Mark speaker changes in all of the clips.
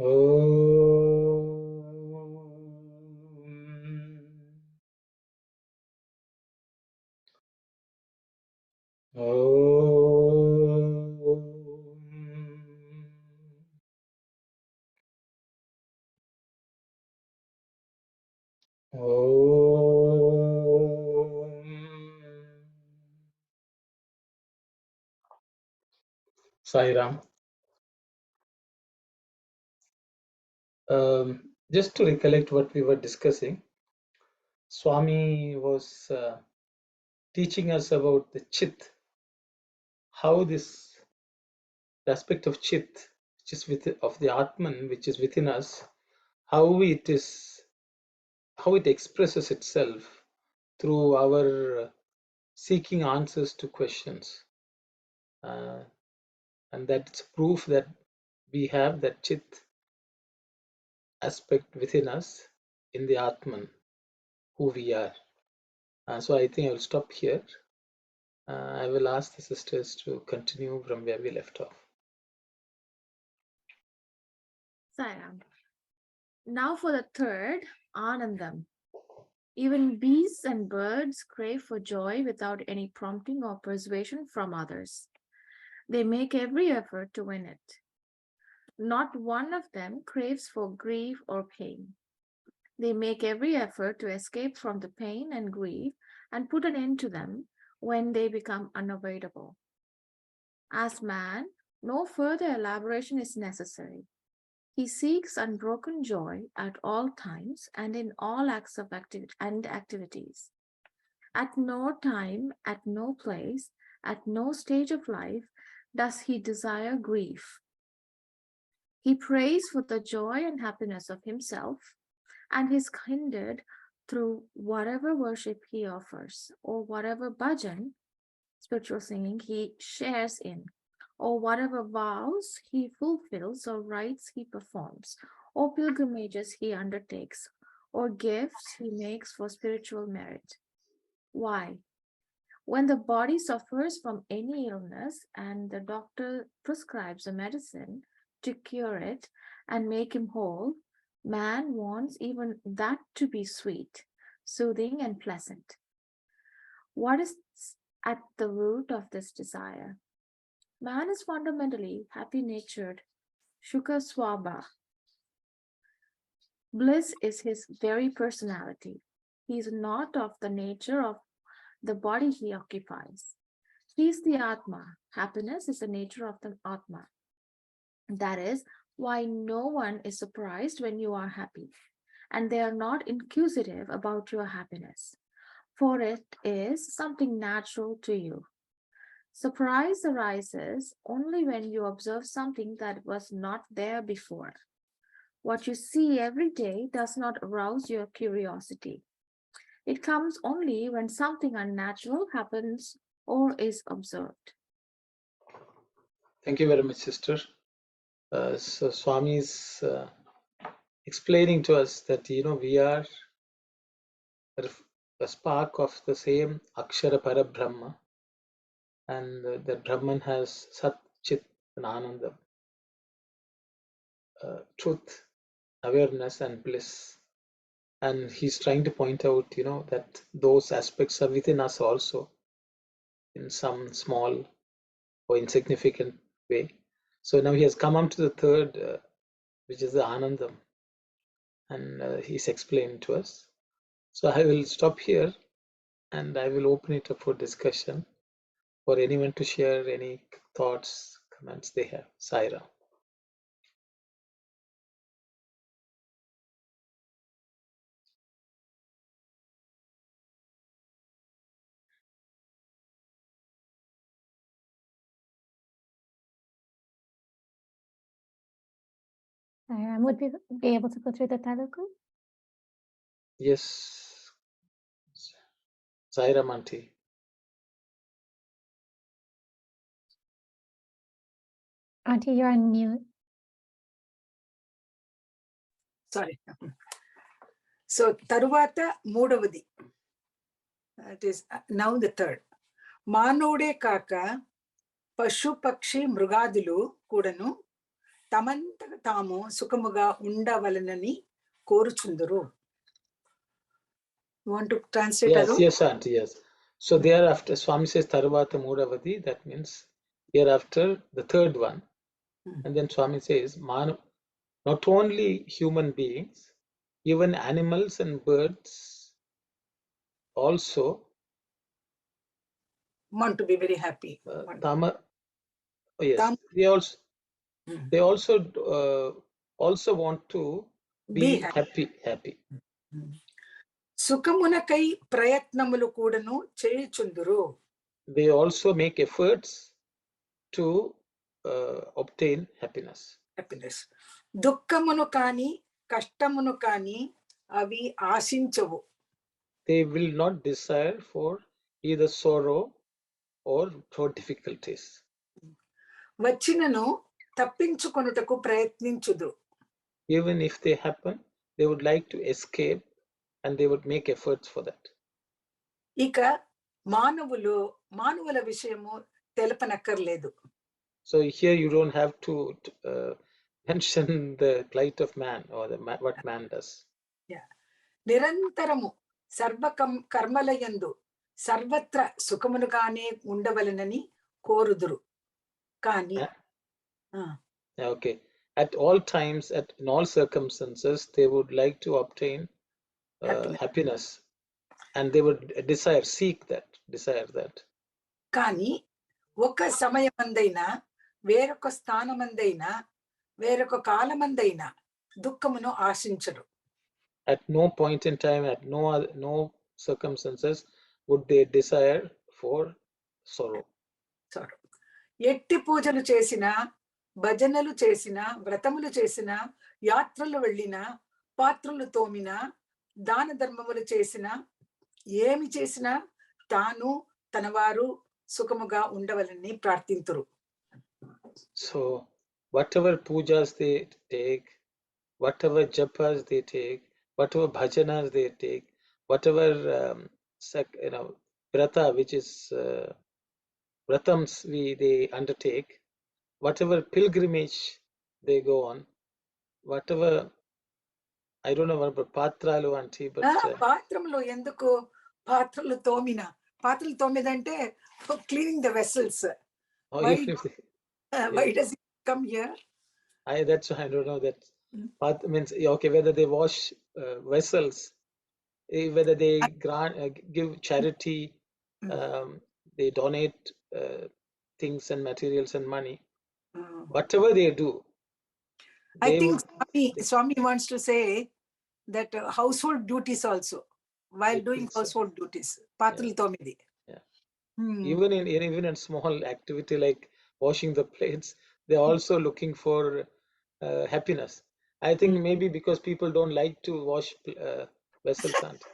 Speaker 1: Sai Ram. Just to recollect what we were discussing, Swami was teaching us about the Chit, how this aspect of Chit, which is of the Atman, which is within us, how it expresses itself through our seeking answers to questions, and that's proof that we have that Chit aspect within us in the Atman, who we are. So I think I'll stop here. I will ask the sisters to continue from where we left off.
Speaker 2: Sairam. Now for the third, Anandam. Even beasts and birds crave for joy without any prompting or persuasion from others. They make every effort to win it. Not one of them craves for grief or pain. They make every effort to escape from the pain and grief and put an end to them when they become unavoidable. As man, no further elaboration is necessary. He seeks unbroken joy at all times and in all acts of activities. At no time, at no place, at no stage of life does he desire grief. He prays for the joy and happiness of himself and his kindred through whatever worship he offers, or whatever bhajan, spiritual singing, he shares in, or whatever vows he fulfills or rites he performs, or pilgrimages he undertakes, or gifts he makes for spiritual merit. Why? When the body suffers from any illness and the doctor prescribes a medicine to cure it and make him whole, man wants even that to be sweet, soothing, and pleasant. What is at the root of this desire? Man is fundamentally happy-natured, Shuka Swabha. Bliss is his very personality. He is not of the nature of the body he occupies. He is the Atma. Happiness is the nature of the Atma. That is why no one is surprised when you are happy, and they are not inquisitive about your happiness, for it is something natural to you. Surprise arises only when you observe something that was not there before. What you see every day does not arouse your curiosity. It comes only when something unnatural happens or is observed.
Speaker 1: Thank you very much, sister. So Swami is explaining to us that we are a spark of the same Akshara Parabrahma, and that Brahman has Sat, Chit, and Anandam, truth, awareness, and bliss. And he's trying to point out, that those aspects are within us also, in some small or insignificant way. So now he has come on to the third, which is the Anandam, and he's explained to us. So I will stop here and I will open it up for discussion for anyone to share any thoughts, comments they have. Saira.
Speaker 3: Would we be able to go through the Telugu?
Speaker 1: Yes. Saira Manti.
Speaker 3: Auntie, you're on mute.
Speaker 4: Sorry. So, Taruvata Mudavadi. It is now the third. Manode Kaka Pashu Pakshi Mrugadulu Kudanu తమంతకు తాము సుఖముగా ఉండవలనని కోరుచుందురు. You want to translate?
Speaker 1: Yes, yes, Auntie, yes. So thereafter, Swami says Tarvata Mudavadi, that means hereafter the third one. And then Swami says, not only human beings, even animals and birds also
Speaker 4: Want to be very happy.
Speaker 1: yes, they also want to be happy.
Speaker 4: సుఖమునకై ప్రయత్నములు కూడాను చేయుచుందురు.
Speaker 1: They also make efforts to obtain happiness.
Speaker 4: దుఃఖమును కాని కష్టమును కాని అవి ఆశించవు.
Speaker 1: They will not desire for either sorrow or for difficulties.
Speaker 4: వచ్చినను తప్పించుకొనుటకు ప్రయత్నించుదు.
Speaker 1: Even if they happen, they would like to escape and they would make efforts for that.
Speaker 4: ఇక మానవుల విషయము తెలపనక్కర్లేదు.
Speaker 1: So here you don't have to mention the plight of man or what man does.
Speaker 4: నిరంతరము సర్వ కర్మలయందు సర్వత్ర సుఖమునుగానే ఉండవలనని కోరుదురు. కానీ
Speaker 1: okay, at all times, in all circumstances, they would like to obtain happiness, and they would desire that.
Speaker 4: కానీ ఒక సమయమందైనా వేరొక స్థానమందైనా వేరొక కాలమందైనా దుఃఖమును ఆశించరు.
Speaker 1: At no point in time, at no circumstances would they desire for sorrow.
Speaker 4: ఎట్టి పూజలు చేసినా, భజనలు చేసినా, వ్రతములు చేసినా, యాత్రలు వెళ్ళినా, పాత్రలు తోమినా, దాన ధర్మములు చేసినా, ఏమి చేసినా తాను తనవారు సుఖముగా ఉండవలని ప్రార్థింతురు.
Speaker 1: So whatever pujas they take, whatever japas they take, whatever bhajanas they take, whatever vrata, which is vratams they undertake, whatever pilgrimage they go on, whatever, I don't know about patralu auntie, but
Speaker 4: పాత్రములు ఎందుకు పాత్రలు తోమిదంటే cleaning the vessels. Why does it come here?
Speaker 1: That's I don't know that. Means okay, whether they wash vessels, whether they give charity, they donate things and materials and money. Whatever they do,
Speaker 4: I think Swami wants to say that household duties also, while doing household duties, patralu tomidi.
Speaker 1: Even in small activity like washing the plates, they're also looking for happiness. I think maybe because people don't like to wash vessels, auntie.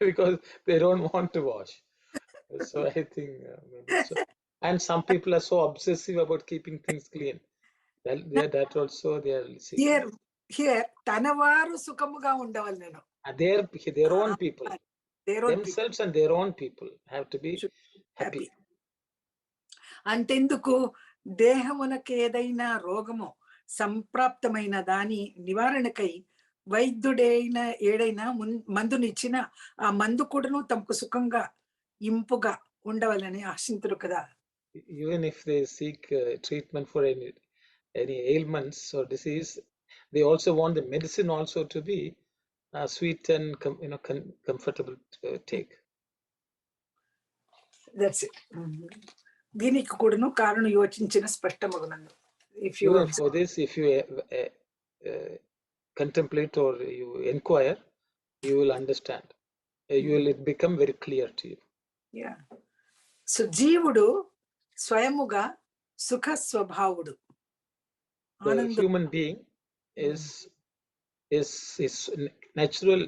Speaker 1: Because they don't want to wash. So I think maybe so. And some people are so obsessive about keeping things clean. That also they are seeking.
Speaker 4: Here తనవారు సుఖముగా ఉండవలెను.
Speaker 1: Their own people, themselves and their own people have to be happy.
Speaker 4: అంతెందుకు దేహమునకు ఏదైనా రోగము సంప్రాప్తమైన దాని నివారణకై వైద్యుడైన ఏడైనా మందునిచ్చిన ఆ మందు కూడాను తమకు సుఖంగా ఇంపుగా ఉండవాలని ఆశింతురు కదా.
Speaker 1: Even if they seek treatment for any ailments or disease, they also want the medicine also to be sweet and comfortable to take.
Speaker 4: That's it. దీనికి కూడాను కారణం యోచించిన స్పష్టమగునను. If you
Speaker 1: for this, if you contemplate or you inquire, you will understand. It become very clear to you.
Speaker 4: Yeah. So జీవుడు స్వయముగా సుఖ స్వభావుడు.
Speaker 1: The human being is natural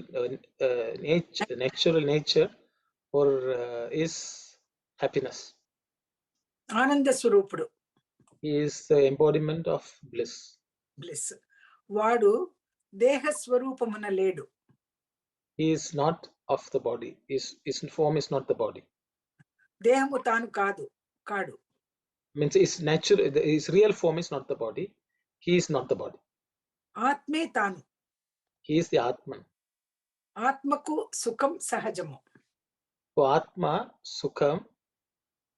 Speaker 1: nature or is happiness.
Speaker 4: ఆనంద స్వరూపుడు.
Speaker 1: He is the embodiment of bliss.
Speaker 4: వాడు దేహ స్వరూపమున లేడు.
Speaker 1: He is not of the body. His form is not the body.
Speaker 4: దేహము తాను కాదు Kadu.
Speaker 1: Means his natural, his real form is not the body. He is not the body.
Speaker 4: Atme Tanu.
Speaker 1: He is the Atman.
Speaker 4: Atmaku Sukham Sahajamu.
Speaker 1: So Atma, Sukham,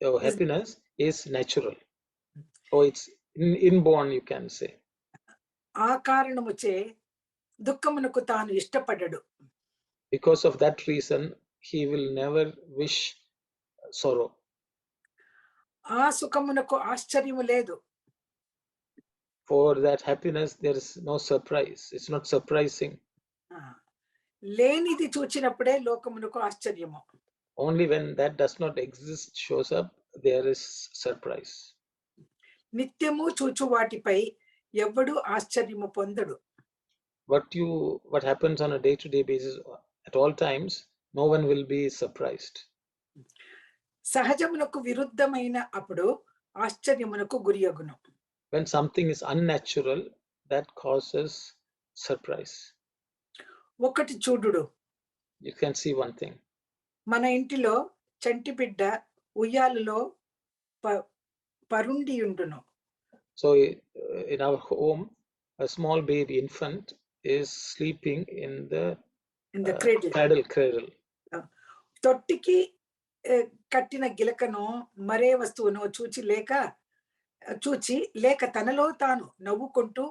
Speaker 1: happiness is natural. So it's inborn, you can say.
Speaker 4: ఆ కారణముచే దుఃఖమునకు తాను ఇష్టపడడు.
Speaker 1: Because of that reason, he will never wish sorrow.
Speaker 4: ఆ సుఖమునకు ఆశ్చర్యము లేదు.
Speaker 1: For that happiness, there is no surprise. It's not surprising.
Speaker 4: లేనిది చూచినప్పుడే లోకమునకు ఆశ్చర్యము.
Speaker 1: Only when that does not exist shows up, there is surprise.
Speaker 4: నిత్యము చూచు వాటిపై ఎవ్వడు ఆశ్చర్యము పొందడు.
Speaker 1: What happens on a day-to-day basis at all times, no one will be surprised.
Speaker 4: సహజమునకు విరుద్ధమైన అప్పుడు ఆశ్చర్యమునకు గురియగును.
Speaker 1: When something is unnatural, that causes surprise.
Speaker 4: ఒకటి చూడుడు.
Speaker 1: You can see one thing.
Speaker 4: మన ఇంటిలో చంటి బిడ్డ ఉయ్యాలలో పరుండియుండును.
Speaker 1: So in our home, a small baby infant is sleeping in the cradle.
Speaker 4: తొట్టికి కట్టిన గిలకను మరే వస్తువును చూచి లేక తనలో తాను నవ్వుకుంటూ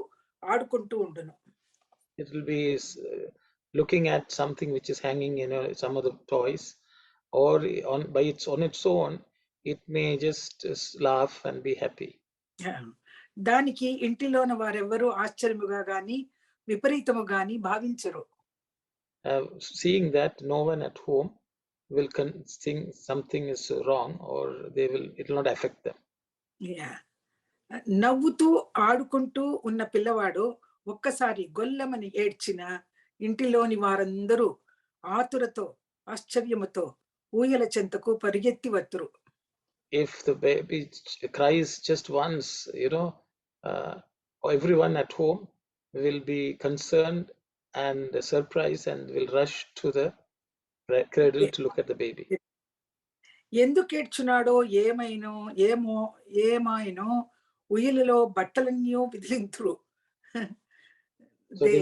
Speaker 4: ఆడుకుంటూ ఉండును.
Speaker 1: It will be looking at something which is hanging, some of the toys, or on its own, it may just laugh and be happy.
Speaker 4: దానికి ఇంటిలోని వారెవ్వరూ ఆశ్చర్యముగా గాని విపరీతము గాని భావించరు.
Speaker 1: Seeing that, no one at home will think something is wrong, or it will not affect them.
Speaker 4: నవ్వుతూ ఆడుకుంటూ ఉన్న పిల్లవాడు ఒక్కసారి గొల్లమని ఏడ్చిన ఇంటిలోని వారందరూ ఆతురతో ఆశ్చర్యముతో ఊయల చెంతకు పరిగెత్తి వత్తురు.
Speaker 1: If the baby cries just once, everyone at home will be concerned and surprised and will rush to the cradle to look at the baby.
Speaker 4: ఎందుకు ఏడ్చున్నాడో ఏమాయనో ఉయ్యలలో బట్టలన్నీ విదిలింతురు.
Speaker 1: So they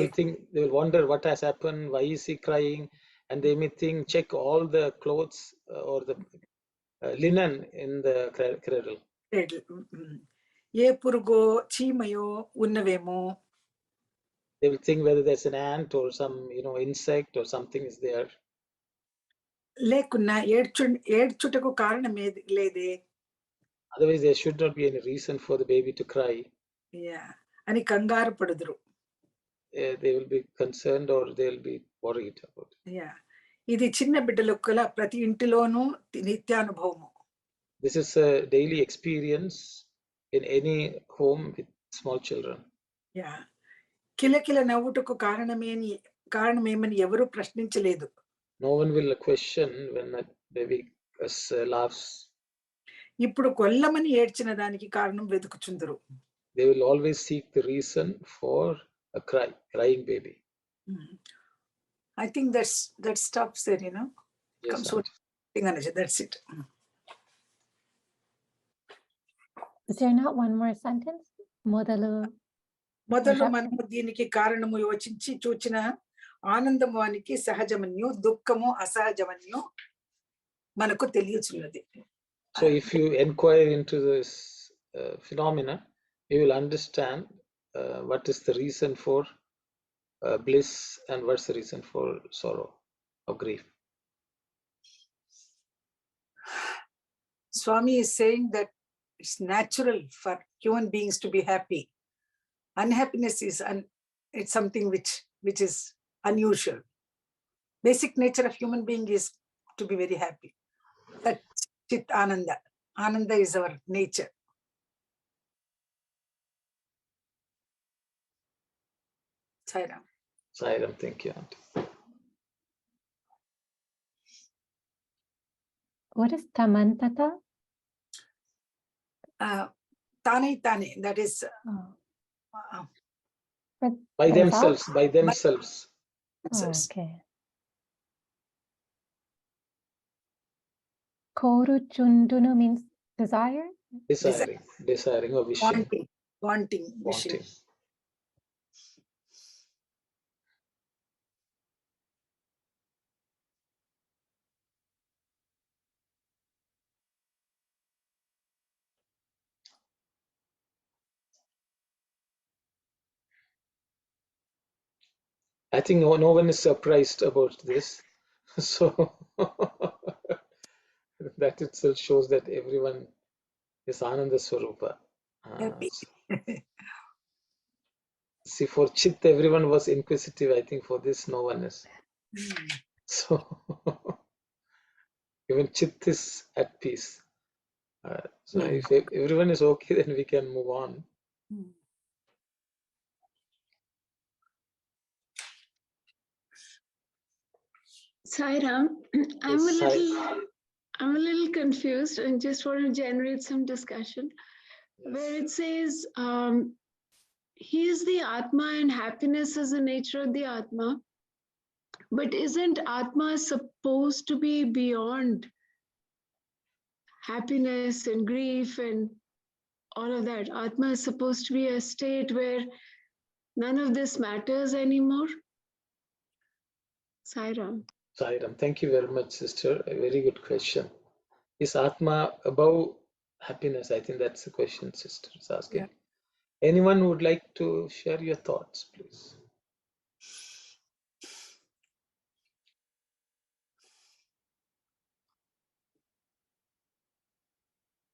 Speaker 1: will wonder what has happened, why is he crying, and they may check all the clothes or the linen in the cradle.
Speaker 4: A పురుగో చీమయో ఉన్నవేమో.
Speaker 1: They will think whether there's an ant or some insect or something is there.
Speaker 4: లేకున్నా ఏడ్చుటకు కారణం లేదే.
Speaker 1: Otherwise there should not be any reason for the baby to cry.
Speaker 4: అని కంగారు పడుదురు.
Speaker 1: They will be concerned or they will be worried about it.
Speaker 4: ఇది చిన్న బిడ్డలకు కల ప్రతి ఇంటిలోనూ నిత్యానుభవము.
Speaker 1: This is a daily experience in any home with small children.
Speaker 4: కిలకిల నవ్వుటకు కారణమేమని ఎవరు ప్రశ్నించలేదు.
Speaker 1: No one will question when a baby laughs.
Speaker 4: ఇప్పుడు కొల్లమని ఏడ్చిన దానికి కారణం వెతుకుచుందరు.
Speaker 1: They will always seek the reason for a crying baby.
Speaker 4: I think that stops there,
Speaker 1: Yes,
Speaker 4: that's it.
Speaker 3: Is there not one more sentence? మొదలు
Speaker 4: మనము దీనికి కారణము యోచించి చూచిన ఆనందము వానికి సహజమన్యు దుఃఖము అసహజమన్యు మనకు తెలియచున్నది.
Speaker 1: So if you inquire into this phenomena, you will understand what is the reason for bliss and what's the reason for sorrow or grief.
Speaker 4: Swami is saying that it's natural for human beings to be happy. Unhappiness is it's something which is unusual. Basic nature of human being is to be very happy. That Chit Ananda. Ananda is our nature. Sairam.
Speaker 1: Sairam, thank you, Auntie.
Speaker 3: What is tamantata?
Speaker 4: Tane, that is
Speaker 1: by themselves.
Speaker 3: Okay. Koru chundunu means Desire?
Speaker 1: desiring or wishing.
Speaker 4: Wanting, wishing.
Speaker 1: Wanting. I think no one is surprised about this. So that itself shows that everyone is Ananda Swarupa.
Speaker 4: Happy.
Speaker 1: See, for Chit, everyone was inquisitive. I think for this, no one is. So even Chit is at peace. So if everyone is okay, then we can move on.
Speaker 5: Sairam,
Speaker 1: Yes,
Speaker 5: I'm a little confused and just want to generate some discussion where
Speaker 1: yes.
Speaker 5: it says he is the Atma and happiness is the nature of the Atma. But isn't Atma supposed to be beyond happiness and grief and all of that? Atma is supposed to be a state where none of this matters anymore. Sairam.
Speaker 1: Sairam, thank you very much, sister. A very good question. Is Atma above happiness? I think that's the question sister is asking.
Speaker 4: Yeah.
Speaker 1: Anyone would like to share your thoughts, please?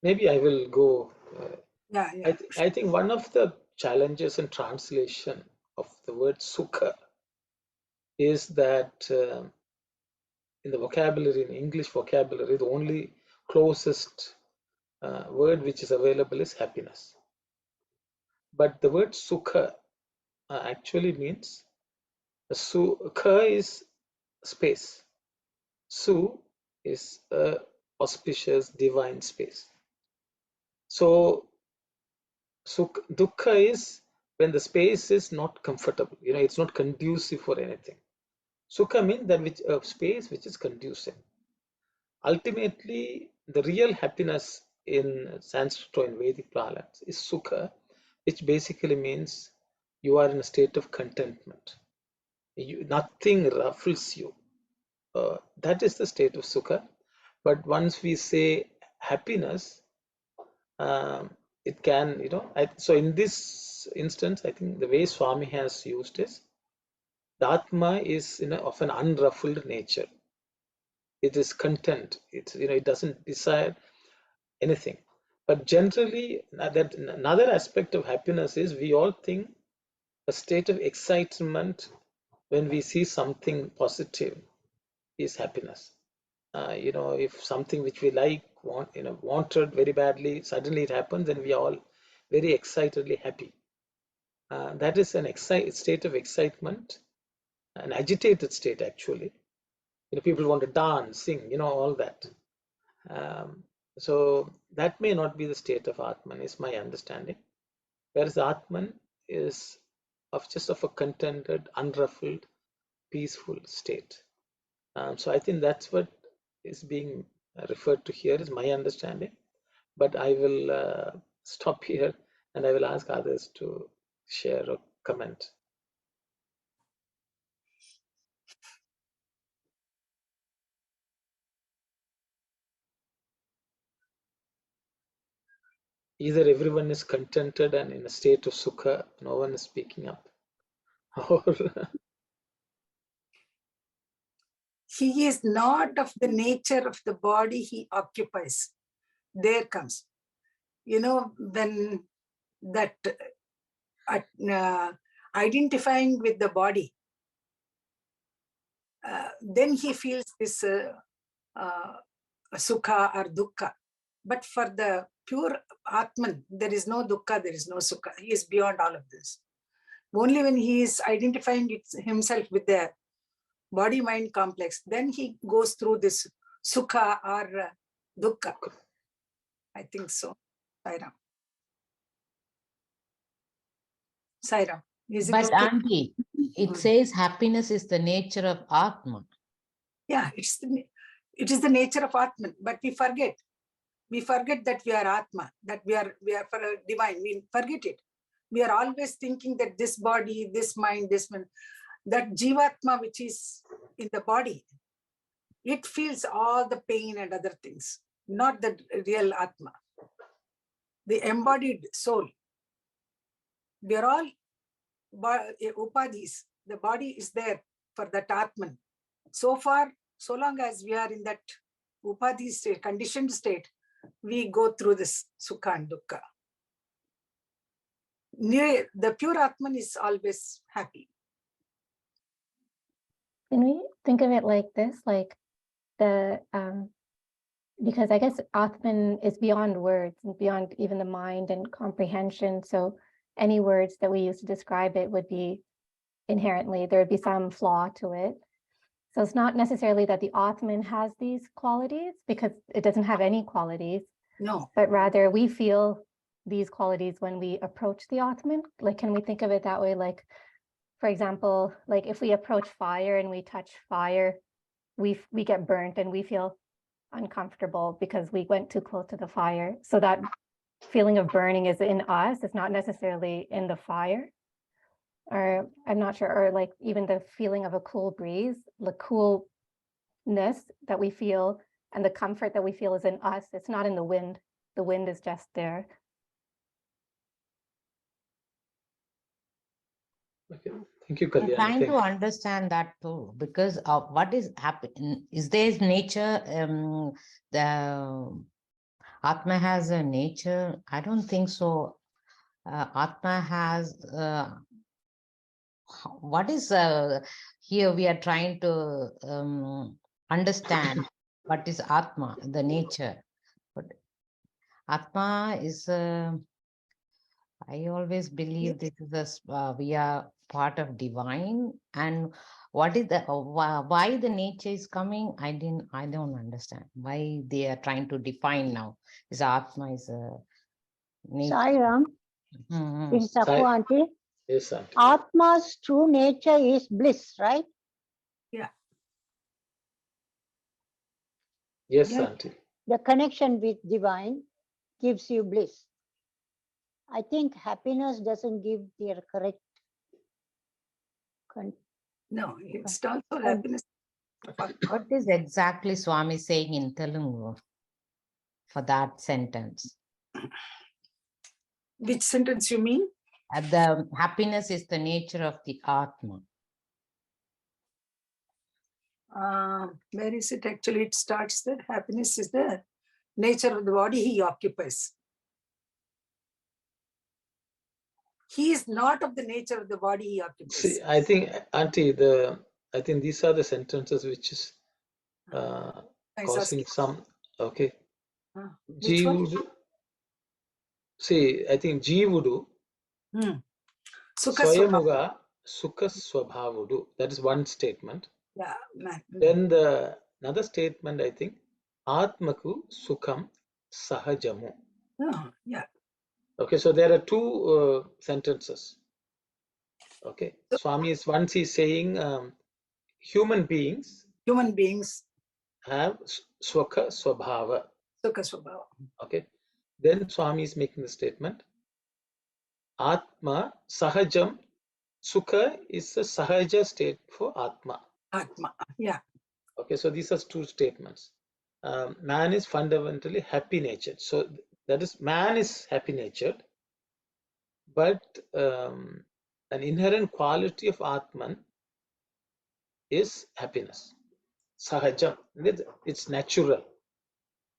Speaker 1: Maybe I will go.
Speaker 4: Yeah.
Speaker 1: I think one of the challenges in translation of the word sukha is that in the vocabulary, in English vocabulary, the only closest word which is available is happiness. But the word sukha actually means sukha is space. Su is a auspicious divine space. So dukkha is when the space is not comfortable, it's not conducive for anything. Sukha means that which a space which is conducive. Ultimately, the real happiness in Sanskrit or in Vedic parlance is sukha, which basically means you are in a state of contentment. Nothing ruffles you. That is the state of sukha. But once we say happiness, it can, so in this instance, I think the way Swami has used is the Atma is of an unruffled nature. It is content. It doesn't desire anything. But generally, that another aspect of happiness is we all think a state of excitement when we see something positive is happiness. If something which we wanted very badly, suddenly it happens, then we are all very excitedly happy. That is an state of excitement, an agitated state actually. People want to dance, sing, all that. So that may not be the state of Atman, is my understanding. Whereas Atman is just of a contented, unruffled, peaceful state. So I think that's what is being referred to here, is my understanding. But I will stop here and I will ask others to share or comment. Either everyone is contented and in a state of sukha, no one is speaking up, or
Speaker 4: He is not of the nature of the body he occupies. There comes, when that identifying with the body, then he feels this sukha or dukkha. But for the pure Atman, there is no dukkha, there is no sukha. He is beyond all of this. Only when he is identifying himself with the body-mind complex, then he goes through this sukha or dukkha. I think so. Sairam. Sairam.
Speaker 6: But Auntie, it says happiness is the nature of Atma.
Speaker 4: Yeah, it is the nature of Atman, but we forget. we forget that we are Atma, that we are for a divine. We forget it. We are always thinking that this body, this mind, that Jivatma which is in the body, it feels all the pain and other things, not the real Atma, the embodied soul. We are all upadhis. The body is there for that Atman. So far, so long as we are in that upadhi state, conditioned state, we go through this sukha and dukkha. The pure Atman is always happy.
Speaker 3: Can we think of it like this, like the because I guess Atman is beyond words and beyond even the mind and comprehension. So any words that we use to describe it would be inherently, there would be some flaw to it. So it's not necessarily that the Atman has these qualities, because it doesn't have any qualities.
Speaker 4: No.
Speaker 3: But rather we feel these qualities when we approach the Atman. Like, can we think of it that way? Like, for example, like if we approach fire and we touch fire, we get burnt and we feel uncomfortable because we went too close to the fire. So that feeling of burning is in us. It's not necessarily in the fire. Or I'm not sure, or like even the feeling of a cool breeze, the coolness that we feel and the comfort that we feel is in us. It's not in the wind. The wind is just there.
Speaker 1: Okay, thank you,
Speaker 6: I'm
Speaker 1: Kalyani.
Speaker 6: trying
Speaker 1: Thank
Speaker 6: to
Speaker 1: you.
Speaker 6: understand that too, because what is happening is there's nature. The Atma has a nature. I don't think so. Atma has what is here we are trying to understand what is Atma, the nature. But Atma is I always believe this is we are part of divine, and what is the why the nature is coming? I don't understand why they are trying to define now. Is Atma is a nature?
Speaker 7: Sai Ram,
Speaker 6: Mhm.
Speaker 7: this is Sapu
Speaker 1: Sai-
Speaker 7: auntie.
Speaker 1: Yes, auntie.
Speaker 7: Atma's true nature is bliss, right?
Speaker 4: Yeah.
Speaker 1: Yes,
Speaker 7: Yes.
Speaker 1: auntie.
Speaker 7: The connection with divine gives you bliss. I think happiness doesn't give the correct.
Speaker 4: No, it's also happiness.
Speaker 6: What is exactly Swami saying in Telugu for that sentence?
Speaker 4: Which sentence you mean?
Speaker 6: The happiness is the nature of the Atma.
Speaker 4: Where is it actually? It starts that happiness is the nature of the body he occupies. He is not of the nature of the body he occupies.
Speaker 1: See, I think, auntie, I think these are the sentences which is causing some. Okay.
Speaker 4: Which one?
Speaker 1: Jeevudu. See, I think Jeevudu.
Speaker 4: Sukha
Speaker 1: Swayamuga Sukha Swabhavudu. That is one statement.
Speaker 4: Yeah, man.
Speaker 1: Then another statement, I think, Atmaku Sukham Sahajamu.
Speaker 4: Yeah.
Speaker 1: Okay, so there are two sentences. Okay, Swami is once he's saying human beings have Swakha Swabhava.
Speaker 4: Sukha Swabhava.
Speaker 1: Okay, then Swami is making the statement Atma Sahajam. Sukha is a Sahaja state for Atma.
Speaker 4: Atma, yeah.
Speaker 1: Okay, so these are two statements. Man is fundamentally happy natured. So that is, man is happy natured, but an inherent quality of Atman is happiness. Sahajam, it's natural.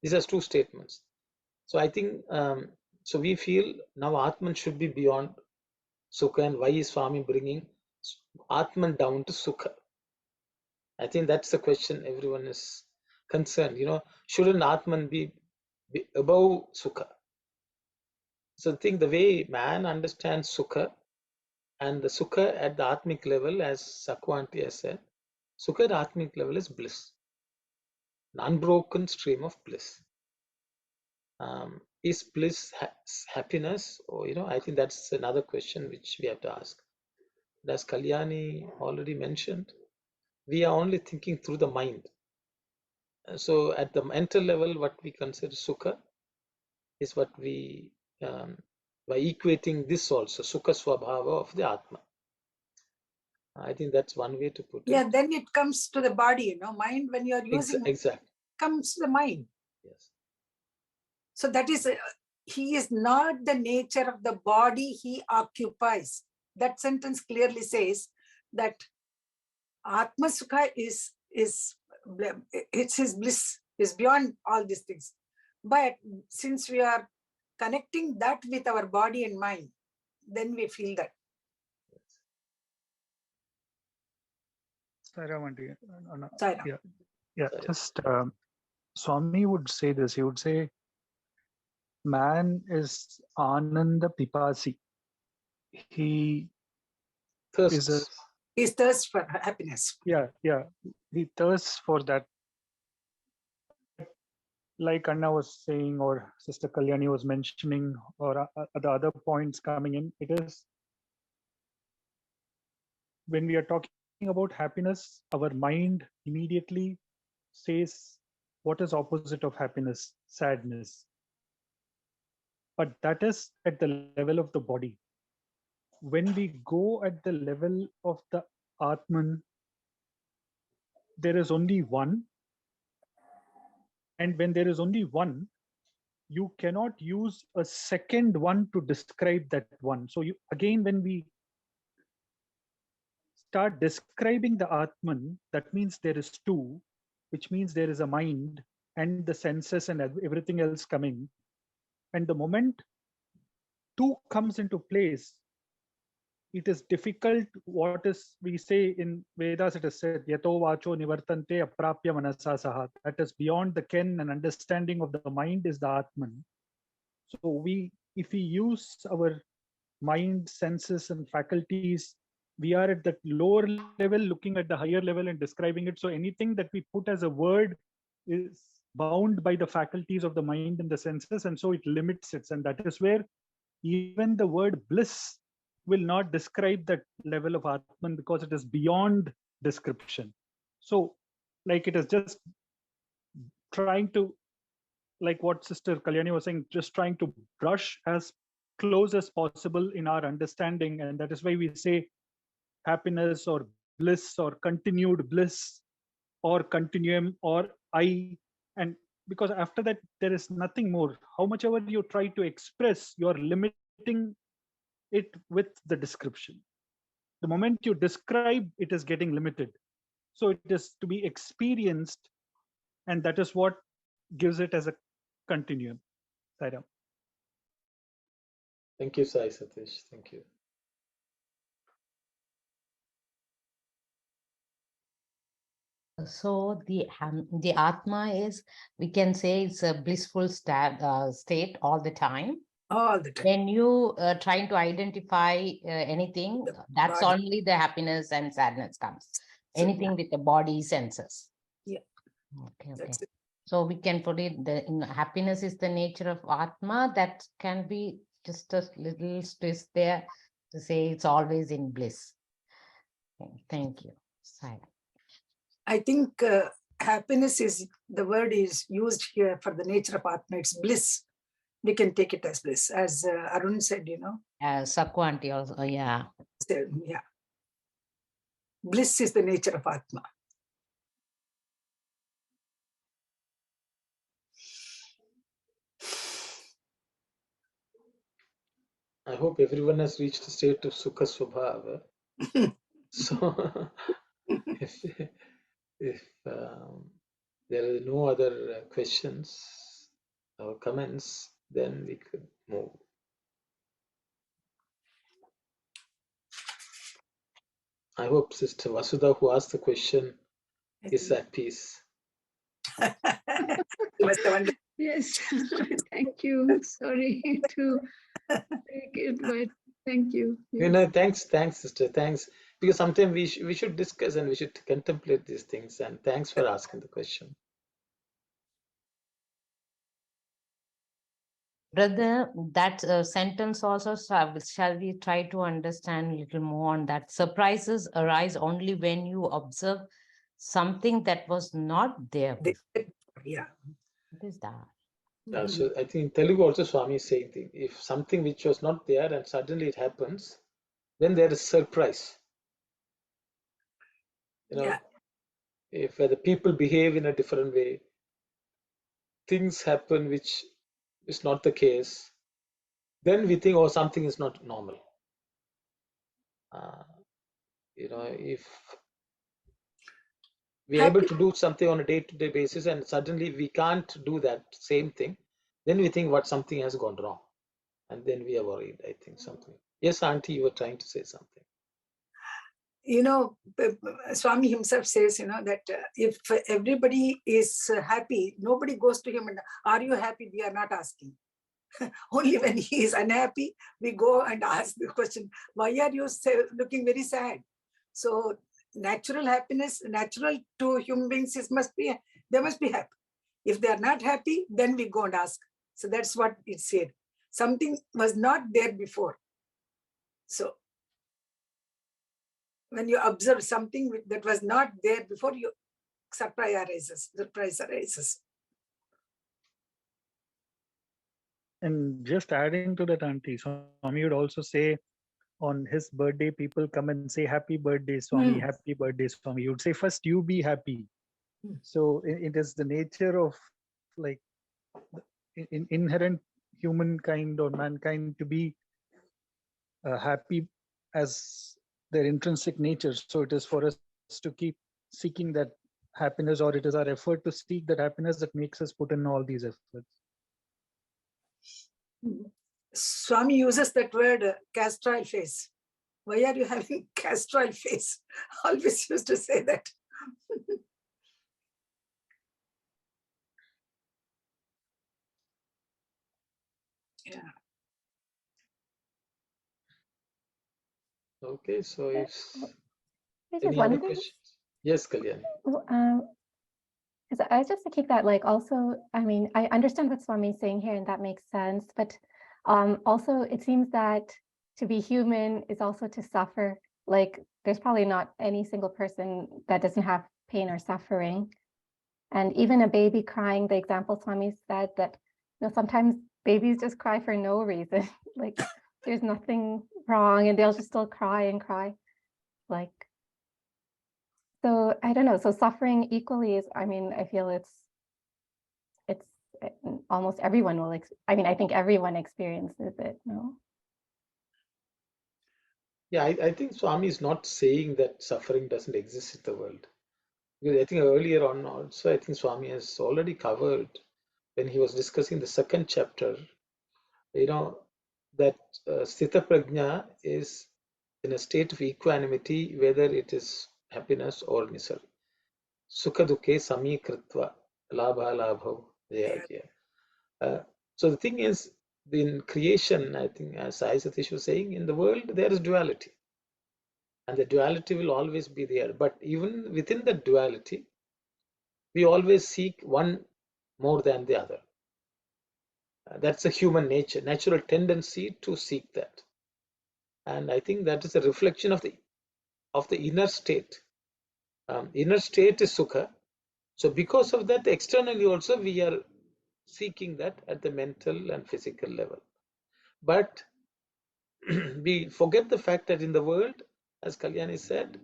Speaker 1: These are two statements. So I think, so we feel now Atman should be beyond Sukha, and why is Swami bringing Atman down to Sukha? I think that's the question everyone is concerned. Shouldn't Atman be above Sukha? So I think the way man understands Sukha, and the Sukha at the Atmic level, as Sakwanti has said, Sukha at the Atmic level is bliss, an unbroken stream of bliss. Is bliss happiness? Or, I think that's another question which we have to ask. As Kalyani already mentioned, we are only thinking through the mind. So at the mental level, what we consider Sukha, is what we, by equating this also, Sukha Swabhava of the Atma. I think that's one way to put it.
Speaker 4: Yeah, then it comes to the body, mind when you are using it,
Speaker 1: Exactly.
Speaker 4: comes to the mind.
Speaker 1: Yes.
Speaker 4: So that is, he is not the nature of the body he occupies. That sentence clearly says that Atma Sukha is it's his bliss, is beyond all these things. But since we are connecting that with our body and mind, then we feel that. Sorry.
Speaker 8: Yeah. Just Swami would say this. He would say, man is Ananda Pipasi. He
Speaker 1: Thirsts.
Speaker 4: He thirsts for happiness.
Speaker 8: Yeah. He thirsts for that. Like Anna was saying, or Sister Kalyani was mentioning, or the other points coming in, it is when we are talking about happiness, our mind immediately says, what is opposite of happiness? Sadness. But that is at the level of the body. When we go at the level of the Atman, there is only one. And when there is only one, you cannot use a second one to describe that one. So again, when we start describing the Atman, that means there is two, which means there is a mind and the senses and everything else coming. And the moment two comes into place, it is difficult. What is we say in Vedas, it is said, Yato vacho nivartante aprapya manasa saha. That is beyond the ken and understanding of the mind is the Atman. So if we use our mind, senses and faculties, we are at that lower level looking at the higher level and describing it. So anything that we put as a word is bound by the faculties of the mind and the senses, and so it limits it. And that is where even the word bliss will not describe that level of Atman, because it is beyond description. So like it is just trying to, like what Sister Kalyani was saying, just trying to brush as close as possible in our understanding. And that is why we say happiness or bliss or continued bliss or continuum or I. And because after that, there is nothing more. How much ever you try to express, you're limiting it with the description. The moment you describe, it is getting limited. So it is to be experienced, and that is what gives it as a continuum. Sairam.
Speaker 1: Thank you, Sai Satish. Thank you.
Speaker 6: So the Atma is, we can say, it's a blissful state all the time.
Speaker 4: All the time.
Speaker 6: When you trying to identify anything, that's
Speaker 4: body.
Speaker 6: only the happiness and sadness comes.
Speaker 4: So,
Speaker 6: Anything with the body senses.
Speaker 4: Yeah.
Speaker 6: Okay.
Speaker 4: That's it.
Speaker 6: So we can put it, happiness is the nature of Atma. That can be just a little twist there to say it's always in bliss. Okay, thank you. Sai.
Speaker 4: I think happiness is, the word is used here for the nature of Atma. It's bliss. We can take it as bliss. As Arun said,
Speaker 6: Sakwanti also, yeah.
Speaker 4: Yeah. Bliss is the nature of Atma.
Speaker 1: I hope everyone has reached a state of Sukha Swabhava. So if there are no other questions or comments, then we could move. I hope Sister Vasudha, who asked the question, is at peace.
Speaker 5: Yes, thank you. Sorry to take it, but thank you. Yes.
Speaker 1: Thanks, Sister. Thanks. Because sometimes we should discuss and we should contemplate these things. And thanks for asking the question.
Speaker 6: Brother, that sentence also, shall we try to understand a little more on that? Surprises arise only when you observe something that was not there before.
Speaker 4: Yeah.
Speaker 6: What is that?
Speaker 1: So I think in Telugu also Swami is saying thing. If something which was not there and suddenly it happens, then there is surprise. You know,
Speaker 4: Yeah.
Speaker 1: if the people behave in a different way, things happen which is not the case, then we think, oh, something is not normal. You know, if we're able
Speaker 4: Happy.
Speaker 1: to do something on a day-to-day basis and suddenly we can't do that same thing, then we think what something has gone wrong, and then we are worried. I think something. Yes, Auntie, you were trying to say something.
Speaker 4: You know, Swami himself says, you know, that if everybody is happy, nobody goes to him and, are you happy? We are not asking. Only when he is unhappy, we go and ask the question, why are you looking very sad? So natural happiness, natural to human beings is they must be happy. If they are not happy, then we go and ask. So that's what it said. Something was not there before. So when you observe something that was not there before, you surprise arises.
Speaker 8: And just adding to that, Auntie, Swami would also say on his birthday, people come and say, happy birthday, Swami, happy birthday, Swami. You would say, first you be happy. So it is the nature of like inherent humankind or mankind to be happy as their intrinsic nature. So it is for us to keep seeking that happiness, or it is our effort to seek that happiness that makes us put in all these efforts.
Speaker 4: Swami uses that word castrile face. Why are you having castrile face? Always used to say that. Yeah.
Speaker 1: Okay, so if
Speaker 3: Just
Speaker 1: any
Speaker 3: one
Speaker 1: other
Speaker 3: thing.
Speaker 1: questions? Yes, Kalyani.
Speaker 3: I just to keep that, like, also, I mean, I understand what Swami is saying here, and that makes sense. But also, it seems that to be human is also to suffer. Like, there's probably not any single person that doesn't have pain or suffering. And even a baby crying, the example Swami said that, you know, sometimes babies just cry for no reason. Like, there's nothing wrong, and they'll just still cry and cry. Like, so I don't know. So suffering equally is, I mean, I feel it's almost everyone will, I mean, I think everyone experiences it, no?
Speaker 1: Yeah, I think Swami is not saying that suffering doesn't exist in the world. Because I think earlier on also, I think Swami has already covered when he was discussing the second chapter, you know, that Sthita Prajna is in a state of equanimity, whether it is happiness or misery. Sukha dukhe samikritva labha labho jaya. So the thing is, in creation, I think, as Sai Satish was saying, in the world there is duality, and the duality will always be there. But even within the duality, we always seek one more than the other. That's a human nature, natural tendency to seek that, and I think that is a reflection of the inner state. Inner state is sukha. So because of that, externally also we are seeking that at the mental and physical level. But we forget the fact that in the world, as Kalyani said,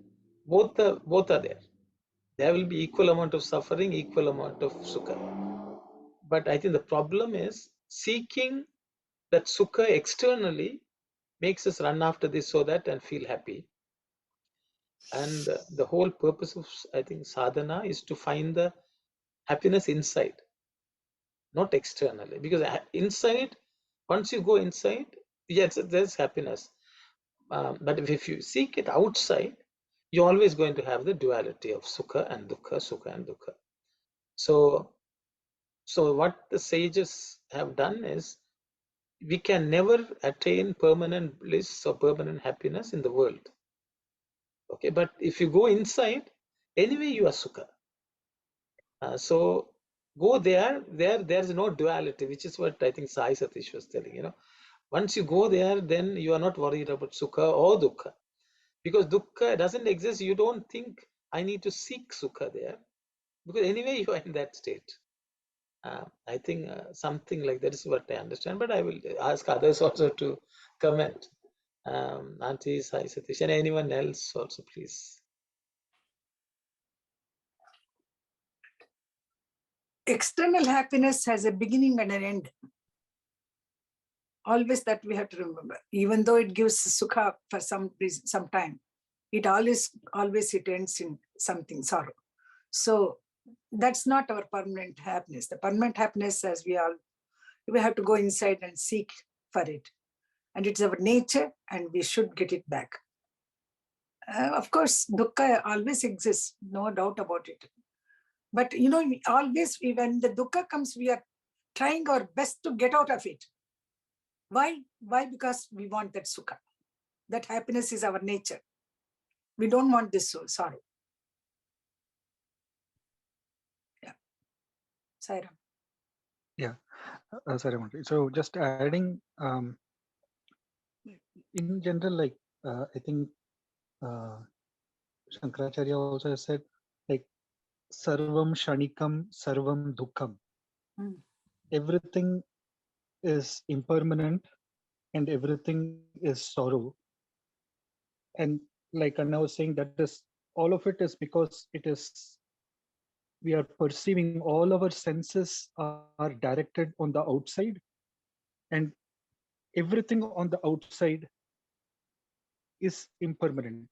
Speaker 1: both are there. There will be equal amount of suffering, equal amount of sukha. But I think the problem is seeking that sukha externally makes us run after this so that and feel happy. And the whole purpose of, I think, sadhana is to find the happiness inside, not externally. Because inside, once you go inside, yes, there's happiness. But if you seek it outside, you're always going to have the duality of sukha and dukkha. So what the sages have done is, we can never attain permanent bliss or permanent happiness in the world. Okay, but if you go inside, anyway you are sukha. So go there's no duality, which is what I think Sai Satish was telling. You know, once you go there, then you are not worried about sukha or dukkha, because dukkha doesn't exist. You don't think I need to seek sukha there, because anyway you are in that state. I think something like that is what I understand, but I will ask others also to comment. Auntie Sai Satish, and anyone else also, please.
Speaker 4: External happiness has a beginning and an end. Always that we have to remember. Even though it gives sukha for some reason, some time, it always it ends in something, sorrow. So that's not our permanent happiness. The permanent happiness, as we have to go inside and seek for it. And it's our nature, and we should get it back. Of course, dukkha always exists, no doubt about it. But you know, always when the dukkha comes, we are trying our best to get out of it. Why? Because we want that sukha. That happiness is our nature. We don't want this sorrow. Yeah. Sairam.
Speaker 8: Yeah, sorry, Mantri. So just adding, in general, like I think Shankaracharya also has said, like sarvam shanikam, sarvam dukkam. Everything is impermanent and everything is sorrow. And like Anna was saying, that is all of it is because it is, we are perceiving, all our senses are directed on the outside, and everything on the outside is impermanent.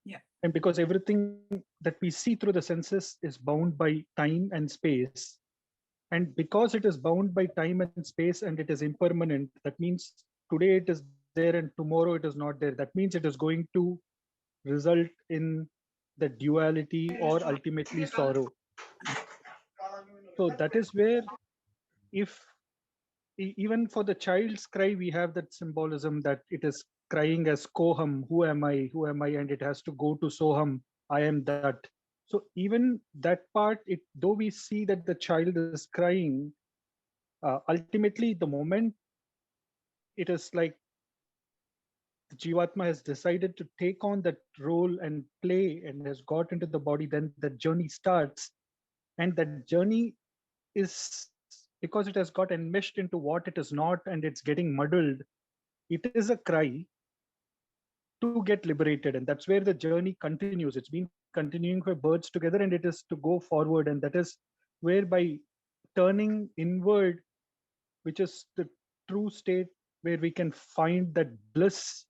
Speaker 4: Yeah.
Speaker 8: And because everything that we see through the senses is bound by time and space, and because it is bound by time and space and it is impermanent, that means today it is there and tomorrow it is not there. That means it is going to result in the duality or ultimately sorrow. So that is where, if even for the child's cry, we have that symbolism that it is crying as koham, who am I, and it has to go to soham, I am that. So even that part, though we see that the child is crying, ultimately the moment it is like the Jivatma has decided to take on that role and play and has got into the body, then the journey starts. And that journey is, because it has got enmeshed into what it is not and it's getting muddled, it is a cry to get liberated. And that's where the journey continues. It's been continuing for birds together, and it is to go forward. And that is where, by turning inward, which is the true state where we can find that bliss,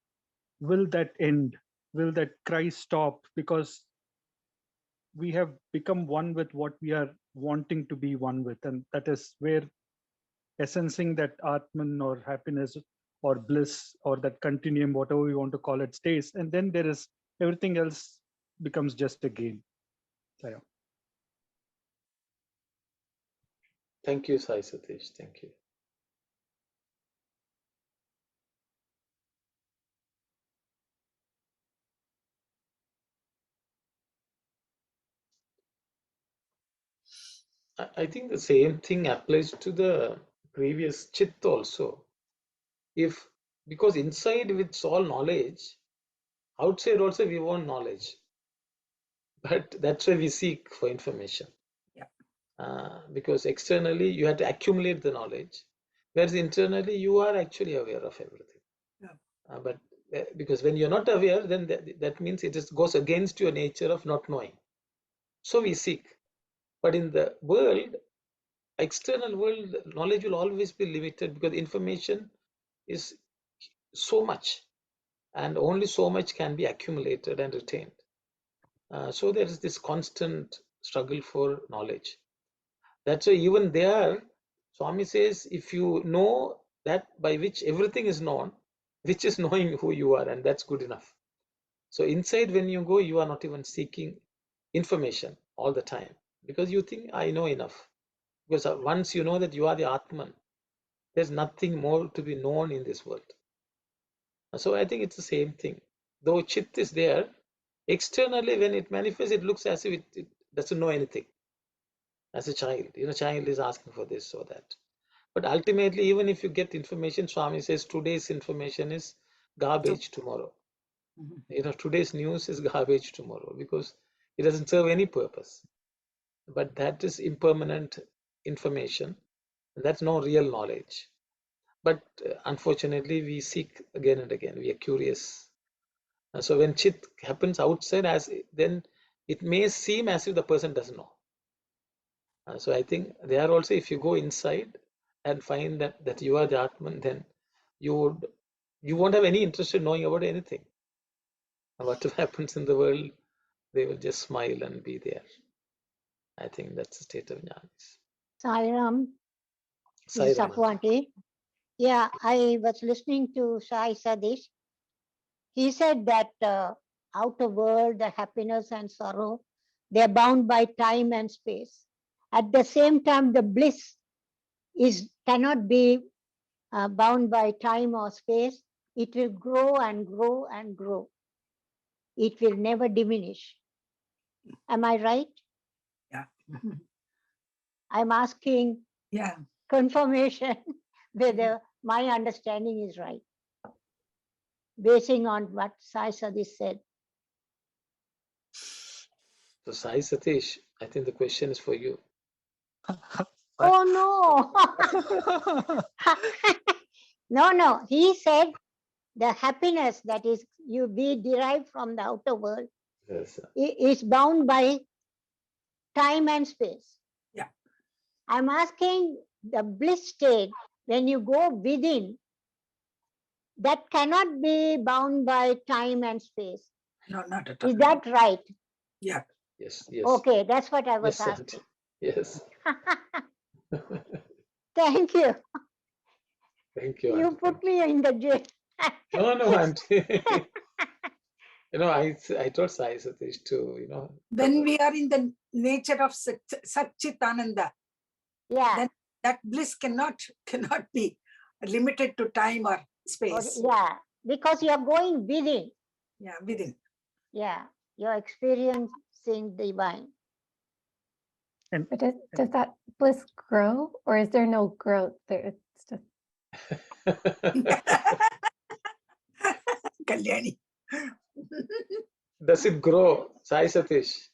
Speaker 8: will that end? Will that cry stop? Because we have become one with what we are wanting to be one with. And that is where essencing that Atman or happiness or bliss or that continuum, whatever we want to call it, stays. And then there is everything else becomes just a game. So, yeah.
Speaker 1: Thank you, Sai Satish. Thank you. I think the same thing applies to the previous chit also. Because inside it's all knowledge, outside also we want knowledge, but that's why we seek for information.
Speaker 4: Yeah.
Speaker 1: Because externally you have to accumulate the knowledge, whereas internally you are actually aware of everything.
Speaker 4: Yeah.
Speaker 1: But because when you're not aware, then that means it just goes against your nature of not knowing. So we seek. But in the world, external world, knowledge will always be limited because information is so much, and only so much can be accumulated and retained. So there is this constant struggle for knowledge. That's why even there, Swami says, if you know that by which everything is known, which is knowing who you are, and that's good enough. So inside, when you go, you are not even seeking information all the time because you think, I know enough. Because once you know that you are the Atman, there's nothing more to be known in this world. So I think it's the same thing. Though Chit is there, externally when it manifests, it looks as if it doesn't know anything. As a child, child is asking for this or that. But ultimately, even if you get information, Swami says today's information is garbage tomorrow. Today's news is garbage tomorrow because it doesn't serve any purpose. But that is impermanent information. That's no real knowledge. But unfortunately, we seek again and again. We are curious. So when chit happens outside, then it may seem as if the person doesn't know. So I think there also, if you go inside and find that you are the Atman, then you won't have any interest in knowing about anything. Whatever happens in the world, they will just smile and be there. I think that's the state of jnana.
Speaker 7: Sairam, this is
Speaker 1: Sai Ram.
Speaker 7: Sapwanti. Yeah, I was listening to Sai Sadish. He said that outer world, the happiness and sorrow, they're bound by time and space. At the same time, the bliss cannot be bound by time or space. It will grow and grow and grow. It will never diminish. Am I right?
Speaker 4: Yeah.
Speaker 7: I'm asking
Speaker 4: Yeah.
Speaker 7: confirmation whether my understanding is right, basing on what Sai Sadish said.
Speaker 1: So Sai Satish, I think the question is for you.
Speaker 7: Oh no. No. He said the happiness that is you be derived from the outer world
Speaker 1: Yes.
Speaker 7: is bound by time and space.
Speaker 4: Yeah.
Speaker 7: I'm asking the bliss state when you go within, that cannot be bound by time and space.
Speaker 4: No, not at all.
Speaker 7: Is that right?
Speaker 4: Yeah.
Speaker 1: Yes. Yes.
Speaker 7: Okay, that's what I was
Speaker 1: Yes,
Speaker 7: asking.
Speaker 1: yes.
Speaker 7: Thank you.
Speaker 1: Thank you.
Speaker 7: You
Speaker 1: Auntie.
Speaker 7: put me in the jail.
Speaker 1: No, Auntie. I told Sai Satish too,
Speaker 4: When we are in the nature of Satchitananda,
Speaker 7: Yeah.
Speaker 4: then that bliss cannot be limited to time or
Speaker 7: Okay,
Speaker 4: space.
Speaker 7: yeah, because you are going within.
Speaker 4: Yeah, within.
Speaker 7: Yeah, you're experiencing divine.
Speaker 3: But does that bliss grow, or is there no growth there? It's just
Speaker 4: Kalyani.
Speaker 1: Does it grow, Sai Satish?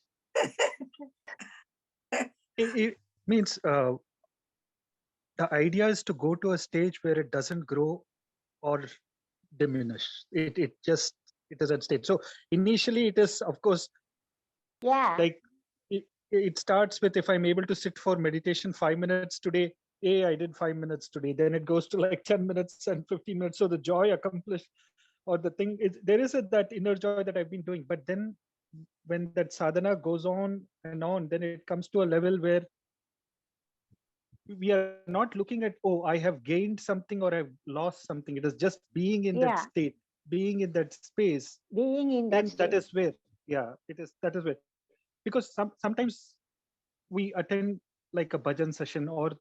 Speaker 8: It means the idea is to go to a stage where it doesn't grow or diminish. It is at state. So initially it is, of course,
Speaker 7: Yeah.
Speaker 8: like it starts with, if I'm able to sit for meditation 5 minutes today, I did 5 minutes today, then it goes to like 10 minutes and 15 minutes. So the joy accomplished, or the thing is, there is that inner joy that I've been doing. But then when that sadhana goes on and on, then it comes to a level where we are not looking at, oh, I have gained something or I've lost something. It is just being in that state, being in that space.
Speaker 7: Being in
Speaker 8: Then
Speaker 7: that state.
Speaker 8: that is where, that is where. Because sometimes we attend like a bhajan session or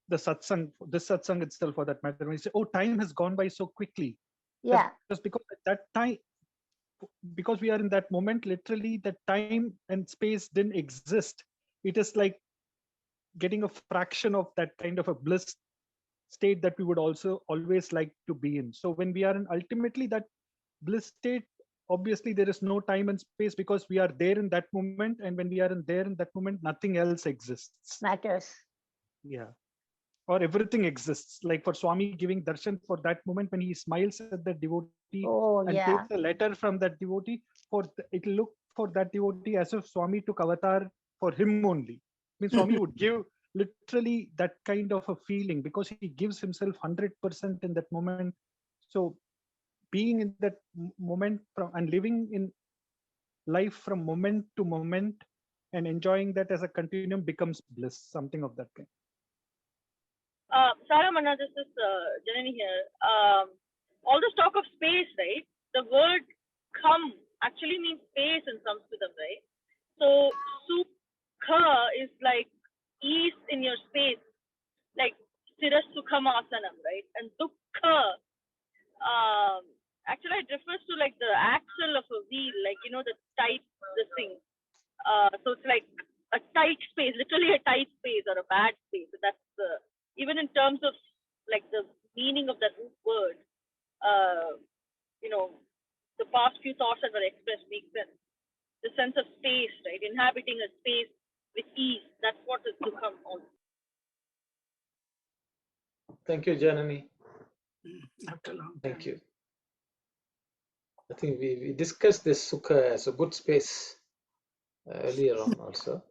Speaker 8: the satsang, this satsang itself for that matter, when you say, oh, time has gone by so quickly.
Speaker 7: Yeah.
Speaker 8: Just because at that time, because we are in that moment, literally that time and space didn't exist. It is like getting a fraction of that kind of a bliss state that we would also always like to be in. So when we are in ultimately that bliss state, obviously there is no time and space, because we are there in that moment, and when we are there in that moment, nothing else exists.
Speaker 7: Matters.
Speaker 8: Yeah. Or everything exists. Like for Swami giving darshan, for that moment when he smiles at the devotee and takes a letter from that devotee, it'll look for that devotee as if Swami took avatar for him only. Means Swami would give literally that kind of a feeling, because he gives himself 100% in that moment. So being in that moment and living in life from moment to moment and enjoying that as a continuum becomes bliss, something of that kind.
Speaker 9: Sarah Manna, this is Janani here. All this talk of space, right? The word "come" actually means space in Sanskritam, right? So sukha is like ease in your space, like sthira sukham asanam, right? And dukkha, actually it refers to like the axle of a wheel, like the tight, this thing. So it's like a tight space, literally a tight space or a bad space. So that's even in terms of like the meaning of that word, the past few thoughts that were expressed make sense. The sense of space, right? Inhabiting a space with ease. That's what is dukham also.
Speaker 1: Thank you, Janani.
Speaker 4: After a long
Speaker 1: Thank
Speaker 4: time.
Speaker 1: you. I think we discussed this sukha as a good space earlier on also.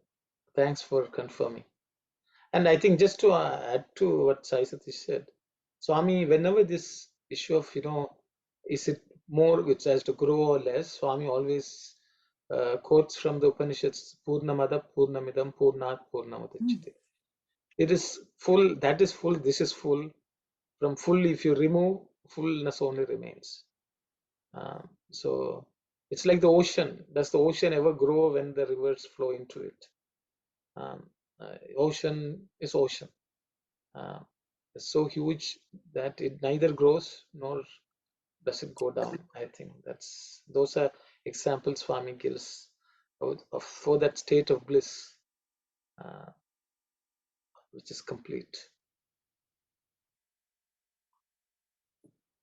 Speaker 1: Thanks for confirming. And I think just to add to what Sai Satish said, Swami, whenever this issue of, is it more which has to grow or less, Swami always quotes from the Upanishads, Purnamada, Purnamidam, Purnat, Purnamudachyate. It is full, that is full, this is full. From full, if you remove, fullness only remains. So it's like the ocean. Does the ocean ever grow when the rivers flow into it? Ocean is ocean. It's so huge that it neither grows nor does it go down. I think those are examples Swami gives for that state of bliss, which is complete.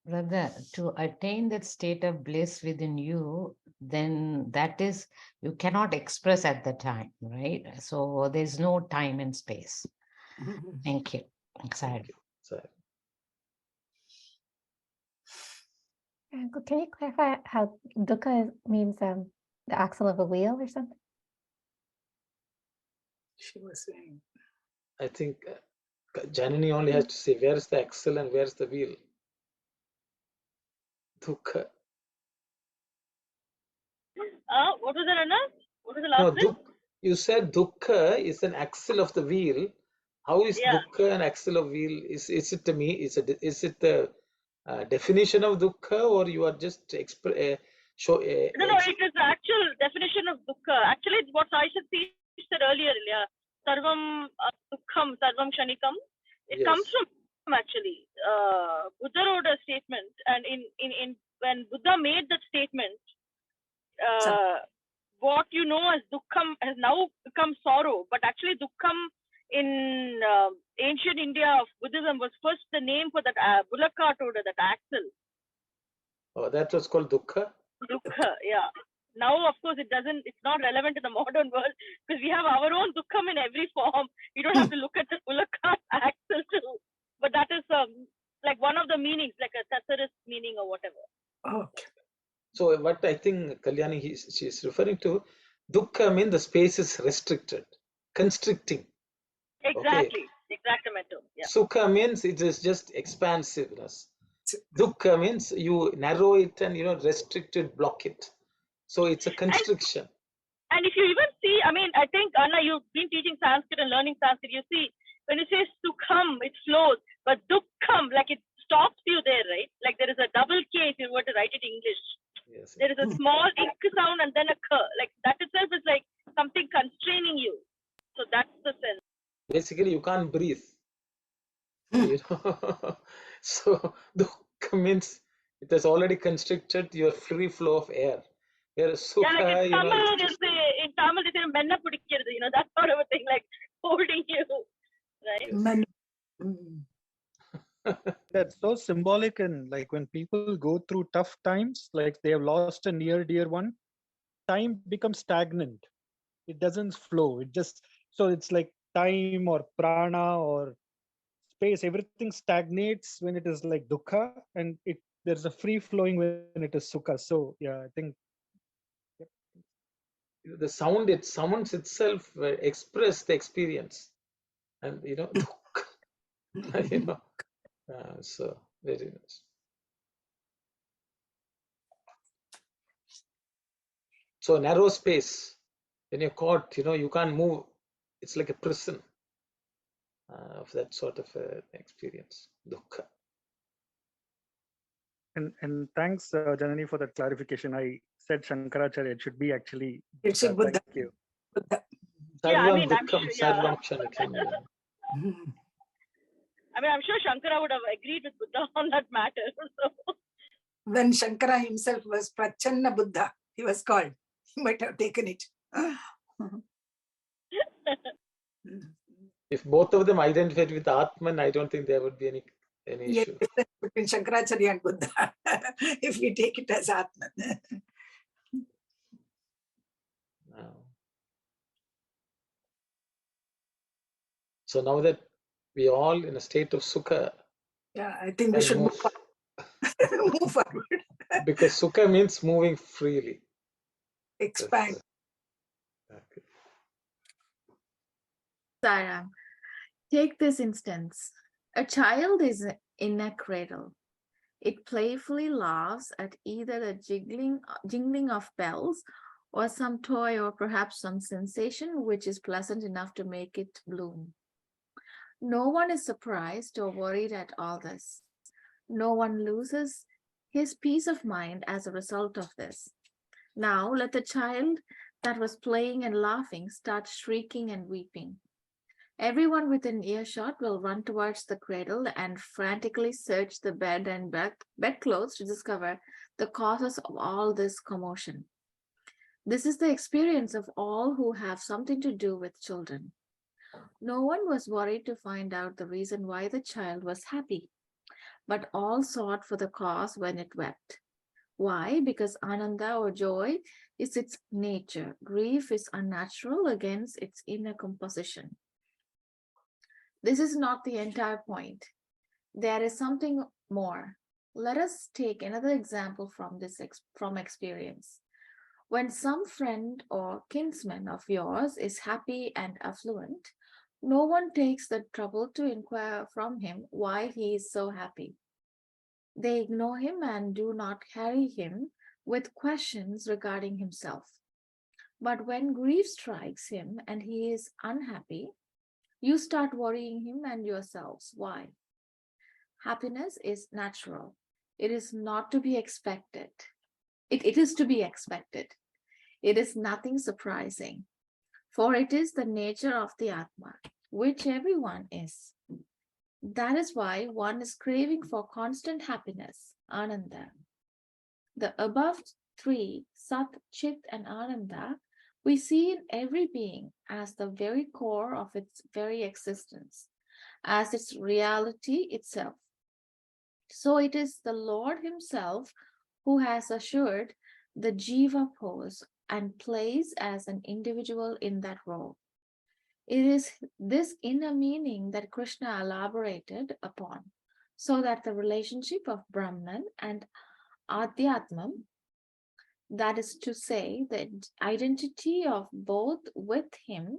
Speaker 6: Brother, to attain that state of bliss within you, then that is, you cannot express at the time, right? So there's no time and space. Thank you. Excited.
Speaker 1: So,
Speaker 3: Can you clarify how dukkha means the axle of a wheel or something?
Speaker 4: She was saying.
Speaker 1: I think Janani only has to say where's the axle and where's the wheel. Dukkha.
Speaker 9: What was that, Anna? What was the last bit?
Speaker 1: You said dukkha is an axle of the wheel. How is dukkha an axle of wheel? Is it to me? Is it the definition of dukkha, or you are just
Speaker 9: No, it is the actual definition of dukkha. Actually, what Sai Satish said earlier, sarvam dukkham, sarvam kshanikam. It comes from actually Buddha wrote a statement, and in when Buddha made that statement, what you know as dukkham has now become sorrow, but actually dukkham in ancient India of Buddhism was first the name for that bullock cart order, that axle.
Speaker 1: Oh, that was called dukkha?
Speaker 9: Dukkha, yeah. Now, of course, it's not relevant in the modern world because we have our own dukkham in every form. You don't have to look at the bullock cart axle too. But that is like one of the meanings, like a thesaurus meaning or whatever.
Speaker 4: Okay.
Speaker 1: So what I think Kalyani she is referring to, dukkha means the space is restricted, constricting.
Speaker 9: Exactly. Exactamente. Yeah.
Speaker 1: Sukha means it is just expansiveness. Dukkha means you narrow it and restrict it, block it. So it's a constriction.
Speaker 9: And if you even see, I mean, I think Anna, you've been teaching Sanskrit and learning Sanskrit. You see, when you say sukham, it flows, but dukkham, like it stops you there, right? Like there is a double K if you were to write it in English.
Speaker 1: Yes.
Speaker 9: There is a small ik sound and then a k. Like that itself is like something constraining you. So that's the sense.
Speaker 1: Basically, you can't breathe. So dukkha means it has already constricted your free flow of air. Whereas sukha,
Speaker 9: like in Tamil they say menna pudikkirathu, that sort of a thing, like holding you, right?
Speaker 8: That's so symbolic, and like when people go through tough times, like they have lost a near dear one, time becomes stagnant. It doesn't flow. So it's like time or prana or space, everything stagnates when it is like dukkha, and there's a free flowing when it is sukha. So yeah, I think
Speaker 1: the sound, it sounds itself express the experience, and dukkha, so very nice. So narrow space, when you're caught, you can't move. It's like a prison of that sort of experience, dukkha.
Speaker 8: And thanks, Janani, for that clarification. I said Shankaracharya. It should be actually.
Speaker 4: It should Buddha.
Speaker 8: Thank you.
Speaker 4: Buddha.
Speaker 1: Sarvam dukkham, sarvam kshanikam.
Speaker 9: I mean, I'm sure Shankara would have agreed with Buddha on that matter. So.
Speaker 4: When Shankara himself was Prachanna Buddha, he was called. He might have taken it.
Speaker 1: If both of them identified with Atman, I don't think there would be any issue.
Speaker 4: Between Shankaracharya and Buddha, if we take it as Atman.
Speaker 1: So now that we are all in a state of sukha,
Speaker 4: Yeah, I think we
Speaker 1: and
Speaker 4: should
Speaker 1: move.
Speaker 4: move forward.
Speaker 1: Because sukha means moving freely.
Speaker 4: Expand.
Speaker 1: Okay.
Speaker 2: Sairam, take this instance. A child is in a cradle. It playfully laughs at either the jingling of bells or some toy or perhaps some sensation which is pleasant enough to make it bloom. No one is surprised or worried at all this. No one loses his peace of mind as a result of this. Now let the child that was playing and laughing start shrieking and weeping. Everyone within earshot will run towards the cradle and frantically search the bed and bedclothes to discover the causes of all this commotion. This is the experience of all who have something to do with children. No one was worried to find out the reason why the child was happy, but all sought for the cause when it wept. Why? Because ananda or joy is its nature. Grief is unnatural against its inner composition. This is not the entire point. There is something more. Let us take another example from from experience. When some friend or kinsman of yours is happy and affluent, no one takes the trouble to inquire from him why he is so happy. They ignore him and do not harry him with questions regarding himself. But when grief strikes him and he is unhappy, you start worrying him and yourselves. Why? Happiness is natural. It is not to be expected. It is to be expected. It is nothing surprising, for it is the nature of the Atma, which everyone is. That is why one is craving for constant happiness, Ananda. The above three, Sat, Chit, and Ananda, we see in every being as the very core of its very existence, as its reality itself. So it is the Lord Himself who has assured the Jiva pose and plays as an individual in that role. It is this inner meaning that Krishna elaborated upon, so that the relationship of Brahman and Adhyatmam, that is to say, the identity of both with him,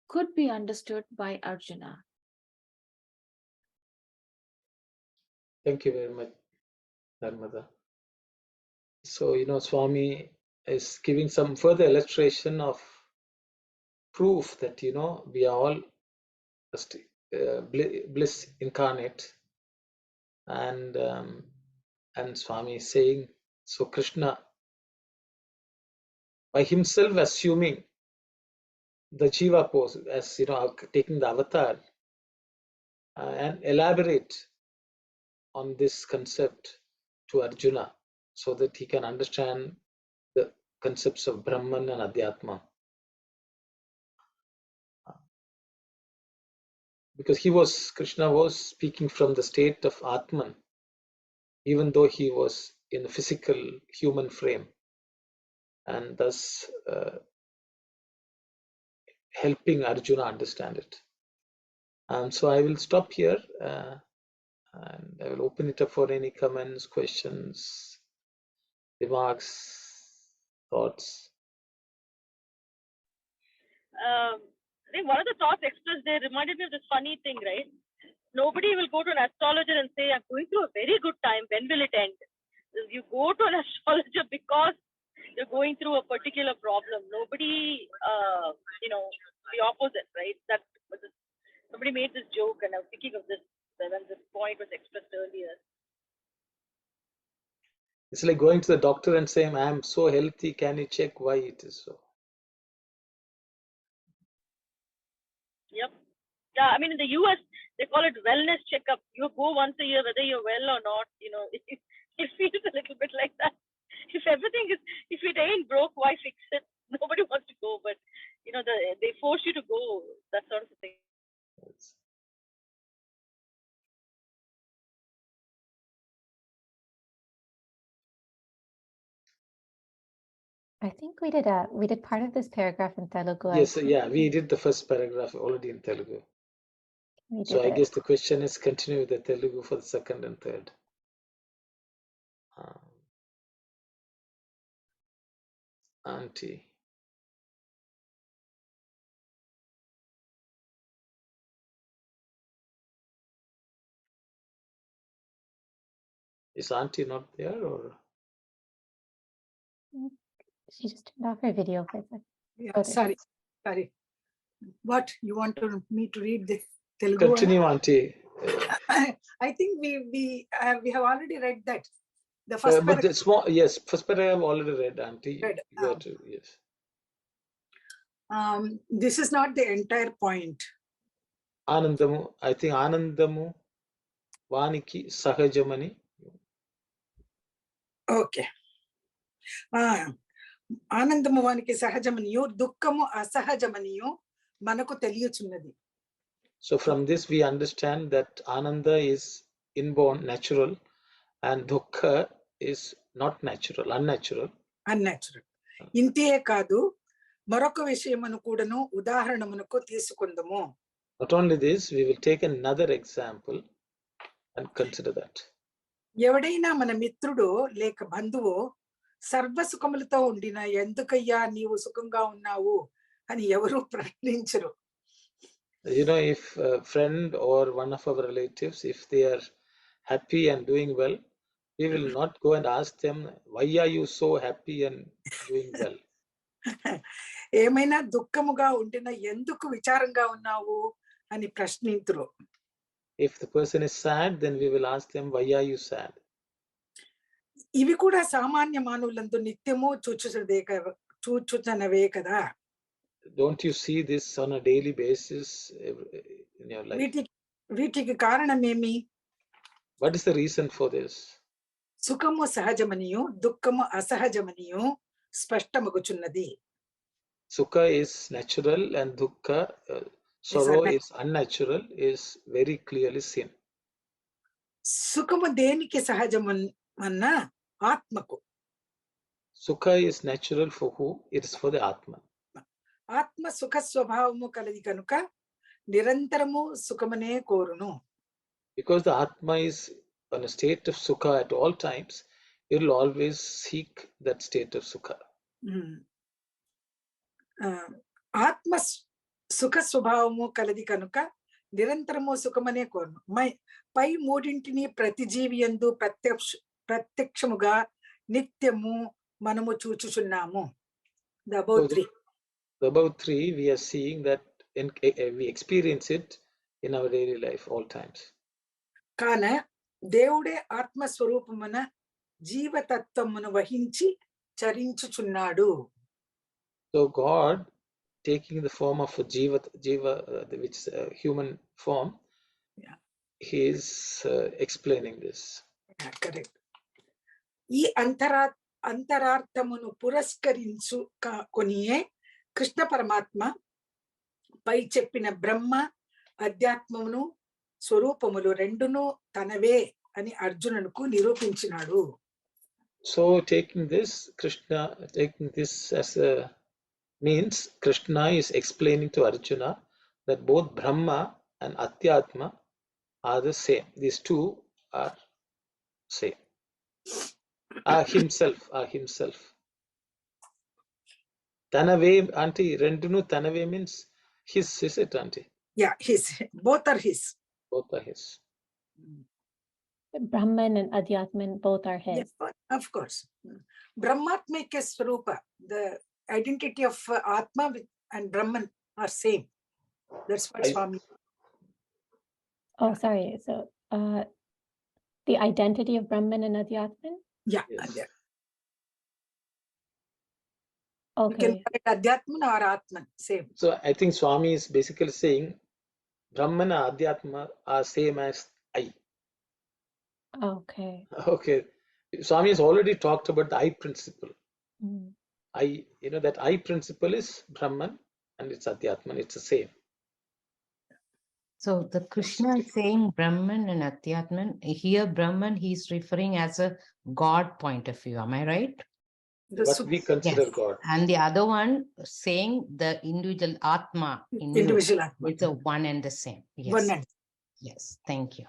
Speaker 2: could be understood by Arjuna.
Speaker 1: Thank you very much, Narmada. So, Swami is giving some further illustration of proof that, we are all bliss incarnate. And Swami is saying, so Krishna, by himself assuming the Jiva pose, as taking the avatar, and elaborate on this concept to Arjuna so that he can understand the concepts of Brahman and Adhyatma. Because Krishna was speaking from the state of Atman, even though he was in a physical human frame, and thus helping Arjuna understand it. So I will stop here and I will open it up for any comments, questions, remarks, thoughts.
Speaker 9: I think one of the thoughts expressed there reminded me of this funny thing, right? Nobody will go to an astrologer and say, I'm going through a very good time. When will it end? You go to an astrologer because you're going through a particular problem. Nobody, the opposite, right? Somebody made this joke, and I was thinking of this when this point was expressed earlier.
Speaker 1: It's like going to the doctor and saying, I'm so healthy, can you check why it is so?
Speaker 9: Yep. Yeah, I mean, in the US, they call it wellness checkup. You go once a year, whether you're well or not. It feels a little bit like that. If it ain't broke, why fix it? Nobody wants to go, but they force you to go. That sort of thing.
Speaker 3: I think we did part of this paragraph in Telugu.
Speaker 1: Yes, yeah, we did the first paragraph already in Telugu.
Speaker 3: We
Speaker 1: So
Speaker 3: did
Speaker 1: I
Speaker 3: it.
Speaker 1: guess the question is continue with the Telugu for the second and third. Auntie. Is Auntie not there or?
Speaker 3: She just turned off her video for a second.
Speaker 4: Yeah,
Speaker 3: Oh, there she
Speaker 4: sorry,
Speaker 3: is.
Speaker 4: sorry. What you want me to read the Telugu?
Speaker 1: Continue, Auntie.
Speaker 4: I think we have already read that. The first
Speaker 1: But
Speaker 4: paragraph.
Speaker 1: the small, yes, first part I have already read, Auntie.
Speaker 4: Read,
Speaker 1: You have to, yes.
Speaker 4: This is not the entire point.
Speaker 1: Anandamu, I think Anandamu Vaniki Sahajamani.
Speaker 4: Okay. ఆనందము వానికి సహజమనియు దుఃఖము అసహజమనియు మనకు తెలియచున్నది.
Speaker 1: So from this we understand that Ananda is inborn, natural, and Dukkha is not natural, unnatural.
Speaker 4: Unnatural. ఇంతే కాదు మరొక విషయమును కూడాను ఉదాహరణమునకు తీసుకుందాము.
Speaker 1: Not only this, we will take another example and consider that.
Speaker 4: ఎవడైనా మన మిత్రుడు లేక బంధువు సర్వసుఖములతో ఉండిన ఎందుకయ్యా నీవు సుఖంగా ఉన్నావు అని ఎవరు ప్రశ్నించరు.
Speaker 1: You know, if a friend or one of our relatives, if they are happy and doing well, we will not go and ask them, why are you so happy and doing well?
Speaker 4: ఏమైనా దుఃఖముగా ఉండిన ఎందుకు విచారంగా ఉన్నావు అని ప్రశ్నించరు.
Speaker 1: If the person is sad, then we will ask them, why are you sad?
Speaker 4: ఇవి కూడా సామాన్య మానవులందు నిత్యము చూచుచున్నవే కదా.
Speaker 1: Don't you see this on a daily basis in your life?
Speaker 4: వీటికి కారణమేమి?
Speaker 1: What is the reason for this?
Speaker 4: సుఖము సహజమనియు దుఃఖము అసహజమనియు స్పష్టమగుచున్నది.
Speaker 1: Sukha is natural and dukkha, sorrow is unnatural, is very clearly seen.
Speaker 4: సుఖము దేనికి సహజమన్నా ఆత్మకు.
Speaker 1: Sukha is natural for who? It is for the Atma.
Speaker 4: ఆత్మ సుఖ స్వభావము కలది కనుక నిరంతరము సుఖమనే కోరును.
Speaker 1: Because the Atma is on a state of Sukha at all times, it will always seek that state of Sukha.
Speaker 4: ఆత్మ సుఖ స్వభావము కలది కనుక నిరంతరము సుఖమనే కోరును. పై మూడింటిని ప్రతి జీవి యందు ప్రత్యక్షముగా నిత్యము మనము చూచుచున్నాము. The
Speaker 1: above three, we are seeing that we experience it in our daily life all times.
Speaker 4: కాన దేవుడే ఆత్మస్వరూపమున జీవతత్వమును వహించి చరించుచున్నాడు.
Speaker 1: So God, taking the form of a jiva, which is a human form, he is explaining this.
Speaker 4: Correct. ఈ అంతరార్థమును పురస్కరించు కొనియే కృష్ణ పరమాత్మ పై చెప్పిన బ్రహ్మ అధ్యాత్మమును స్వరూపములు రెండును తనవే అని అర్జునునికి నిరూపించినాడు.
Speaker 1: So taking this as a means, Krishna is explaining to Arjuna that both Brahma and Adhyatma are the same. These two are same. Himself. Tanave, auntie, rendunu tanave means his, is it, auntie?
Speaker 4: Yeah, his. Both are his.
Speaker 1: Both are his.
Speaker 3: Brahman and Adhyatman both are his.
Speaker 4: Yes, of course. Brahmatmika Swarupa, the identity of Atma and Brahman are same. That's what Swami.
Speaker 3: Oh, sorry. So the identity of Brahman and Adhyatman?
Speaker 4: Yeah.
Speaker 1: Yes.
Speaker 4: Okay. You can call it Adhyatman or Atman, same.
Speaker 1: So I think Swami is basically saying Brahman and Adhyatma are same as I.
Speaker 3: Okay.
Speaker 1: Okay. Swami has already talked about the I principle. That I principle is Brahman and it's Adhyatman, it's the same.
Speaker 6: So the Krishna is saying Brahman and Adhyatman. Here Brahman he's referring as a God point of view. Am I right?
Speaker 1: What we consider God.
Speaker 6: And the other one saying the individual Atma.
Speaker 4: Individual Atma.
Speaker 6: It's a one and the same. Yes.
Speaker 4: One and
Speaker 6: Yes, thank you.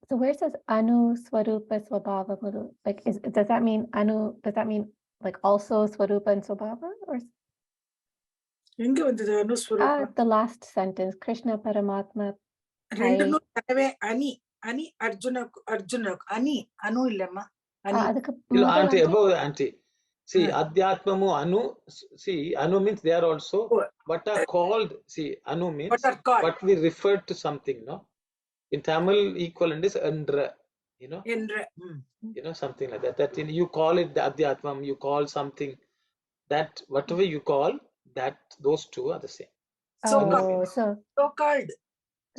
Speaker 3: So where it says anu swarupa swabhava mulu, like does that mean anu? Does that mean like also swarupa and swabhava, or
Speaker 4: எங்க வந்தது அனுஸ்வரூபம்?
Speaker 3: the last sentence Krishna Paramatma
Speaker 4: ரெண்டுமே தடவை அனி அனி அர்ஜுன அர்ஜுன அனி அனு இல்லம்மா அனி.
Speaker 3: அதுக்கு
Speaker 1: auntie, above auntie. See, Adhyatmamu Anu, see, Anu means they are also what are called, see, Anu means
Speaker 4: What are called?
Speaker 1: what we refer to something, no? In Tamil, equivalent is Andra, you know?
Speaker 4: என்ற
Speaker 1: You know, something like that. That you call it the Adhyatmam, you call something, that whatever you call, that those two are the same.
Speaker 4: so
Speaker 3: oh
Speaker 4: called.
Speaker 3: so
Speaker 4: So called.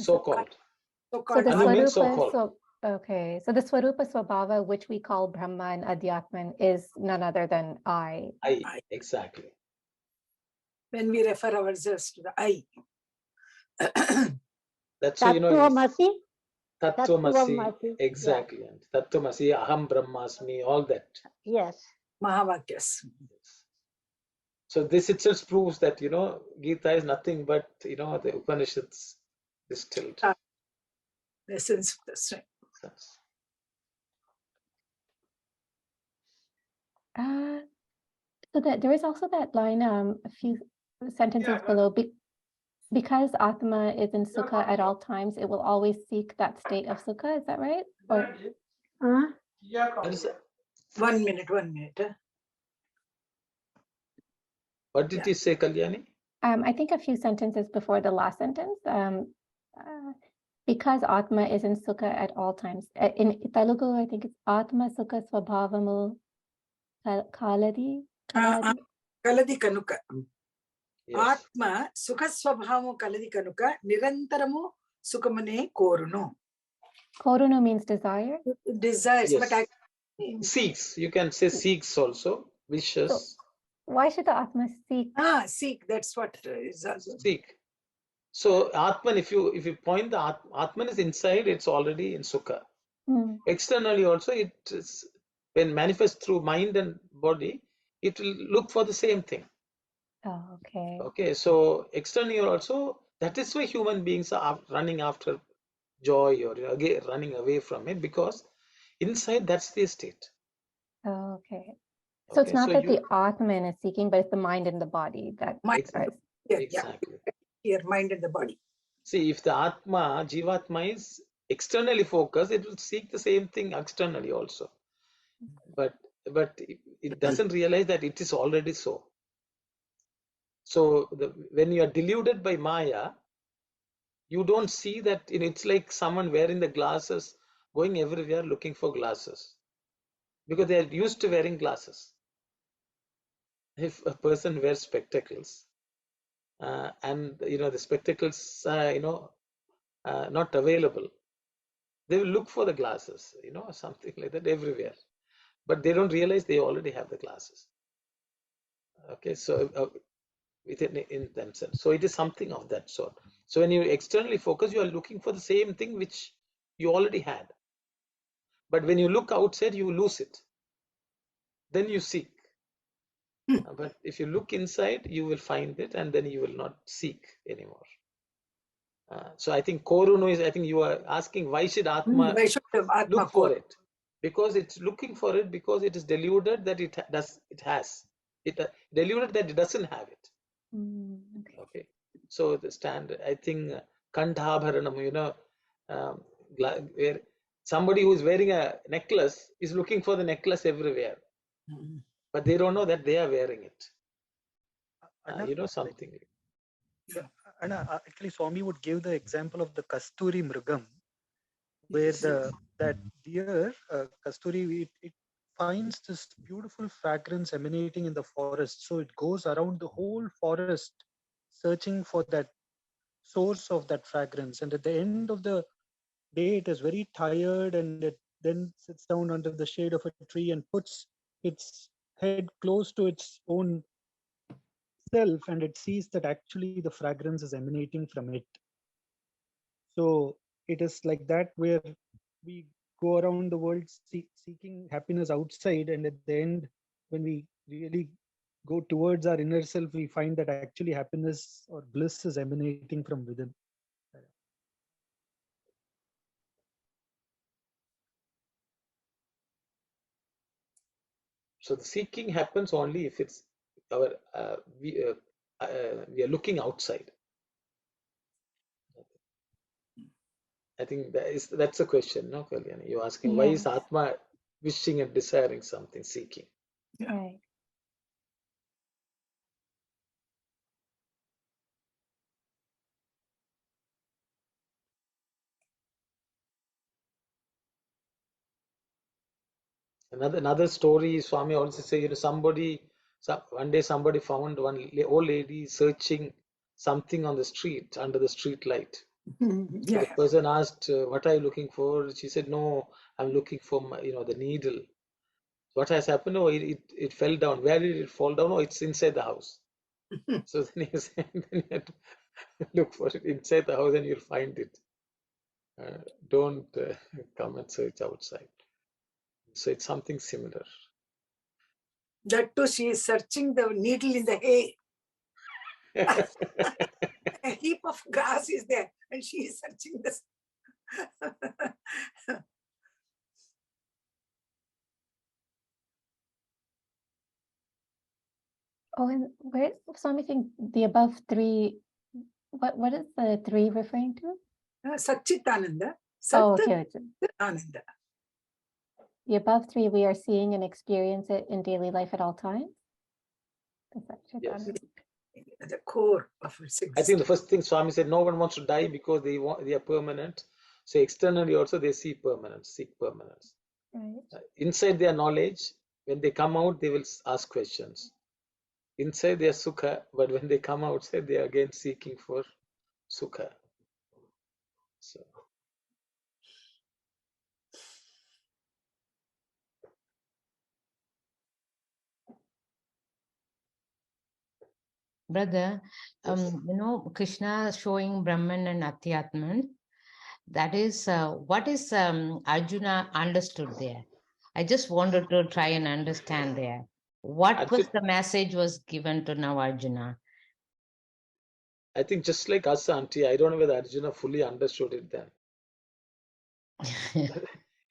Speaker 1: So called.
Speaker 4: So
Speaker 3: so
Speaker 4: called.
Speaker 3: the
Speaker 1: Anu means so
Speaker 3: swarupa
Speaker 1: called.
Speaker 3: so okay, so the swarupa swabhava which we call Brahma and Adhyatman is none other than I.
Speaker 1: Exactly.
Speaker 4: When we refer ourselves to the I.
Speaker 1: That's why, you know,
Speaker 7: Tattvamasi.
Speaker 1: Tattvamasi,
Speaker 7: Tattvamasi,
Speaker 1: exactly. And Tattvamasi, Aham Brahmasmi, all that.
Speaker 7: Yes.
Speaker 4: Mahavakyas.
Speaker 1: So this itself proves that, you know, Geeta is nothing but, you know, the Upanishads distilled.
Speaker 4: The essence of the strength.
Speaker 3: So that there is also that line a few sentences below, because Atma is in Sukha at all times, it will always seek that state of Sukha. Is that right? Or
Speaker 4: One minute.
Speaker 1: What did he say, Kalyani?
Speaker 3: I think a few sentences before the last sentence. Because Atma is in Sukha at all times. In Telugu, I think it's Atma Sukha Swabhavamu Kaladi.
Speaker 4: Kaladi kanuka.
Speaker 1: Yes.
Speaker 4: Atma sukha swabhavu kaladi kanuka nirantaramu sukamane koruno.
Speaker 3: Koruno means desire.
Speaker 4: Desires,
Speaker 1: Yes.
Speaker 4: but I
Speaker 1: Seeks. You can say seeks also. Wishes.
Speaker 3: So, why should the Atma seek?
Speaker 4: seek. That's what is also.
Speaker 1: Seek. So Atman, if you point the Atman is inside, it's already in Sukha. Externally also, it is, when manifest through mind and body, it will look for the same thing.
Speaker 3: Oh, okay.
Speaker 1: Okay, so externally also, that is why human beings are running after joy or, you know, again, running away from it, because inside that's the state.
Speaker 3: Oh, okay. So it's not that the Atman is seeking, but it's the mind and the body that
Speaker 1: Exactly. Exactly.
Speaker 4: Your mind and the body.
Speaker 1: See, if the Atma, Jivatma is externally focused, it will seek the same thing externally also. But it doesn't realize that it is already so. So when you are deluded by Maya, you don't see that it's like someone wearing the glasses, going everywhere looking for glasses, because they are used to wearing glasses. If a person wears spectacles, and you know the spectacles are, you know, not available, they will look for the glasses, you know, something like that everywhere, but they don't realize they already have the glasses. Okay, so within in themselves, so it is something of that sort. So when you externally focus, you are looking for the same thing which you already had, but when you look outside, you lose it, then you seek. But if you look inside, you will find it, and then you will not seek anymore. So I think Koruno is, I think you are asking, why should Atma look for it? Because it's looking for it because it is deluded that it has. It deluded that it doesn't have it. Okay. So the standard, I think, Kandhabharanam, you know, where somebody who is wearing a necklace is looking for the necklace everywhere, but they don't know that they are wearing it. You know, something.
Speaker 8: Yeah, and actually Swami would give the example of the Kasturi Mrigam, where that deer, Kasturi, it finds this beautiful fragrance emanating in the forest. So it goes around the whole forest searching for that source of that fragrance. And at the end of the day, it is very tired, and it then sits down under the shade of a tree and puts its head close to its own self, and it sees that actually the fragrance is emanating from it. So it is like that, where we go around the world seeking happiness outside, and at the end, when we really go towards our inner self, we find that actually happiness or bliss is emanating from within.
Speaker 1: So the seeking happens only if it's our we are looking outside. I think that's a question, no, Kalyani? You're asking why is
Speaker 3: Yes.
Speaker 1: Atma wishing and desiring something, seeking?
Speaker 3: Right.
Speaker 1: Another story, Swami also say, one day somebody found one old lady searching something on the street under the street light.
Speaker 4: Yeah.
Speaker 1: The person asked, "What are you looking for?" She said, "No, I'm looking for the needle." What has happened? Oh, it fell down. Where did it fall down? Oh, it's inside the house. So then you said, then you have to look for it inside the house and you'll find it. Don't come and search outside. So it's something similar.
Speaker 4: That too, she is searching the needle in the hay. A heap of grass is there, and she is searching this.
Speaker 3: Oh, and where, Swami, think the above three, what is the three referring to?
Speaker 4: Satchitananda,
Speaker 3: Oh,
Speaker 4: Sat
Speaker 3: okay.
Speaker 4: Ananda.
Speaker 3: The above three, we are seeing and experience it in daily life at all times.
Speaker 1: Yes.
Speaker 4: The core of its
Speaker 1: I think the
Speaker 4: existence.
Speaker 1: first thing Swami said, no one wants to die because they are permanent. So externally also they seek permanence.
Speaker 3: Right.
Speaker 1: Inside their knowledge, when they come out, they will ask questions. Inside they are sukha, but when they come outside, they are again seeking for sukha. So
Speaker 6: Brother,
Speaker 1: yes.
Speaker 6: Krishna showing Brahman and Adhyatman, that is what is Arjuna understood there. I just wanted to try and understand there. What was the message was given to now Arjuna?
Speaker 1: I think just like us, Auntie, I don't know whether Arjuna fully understood it then.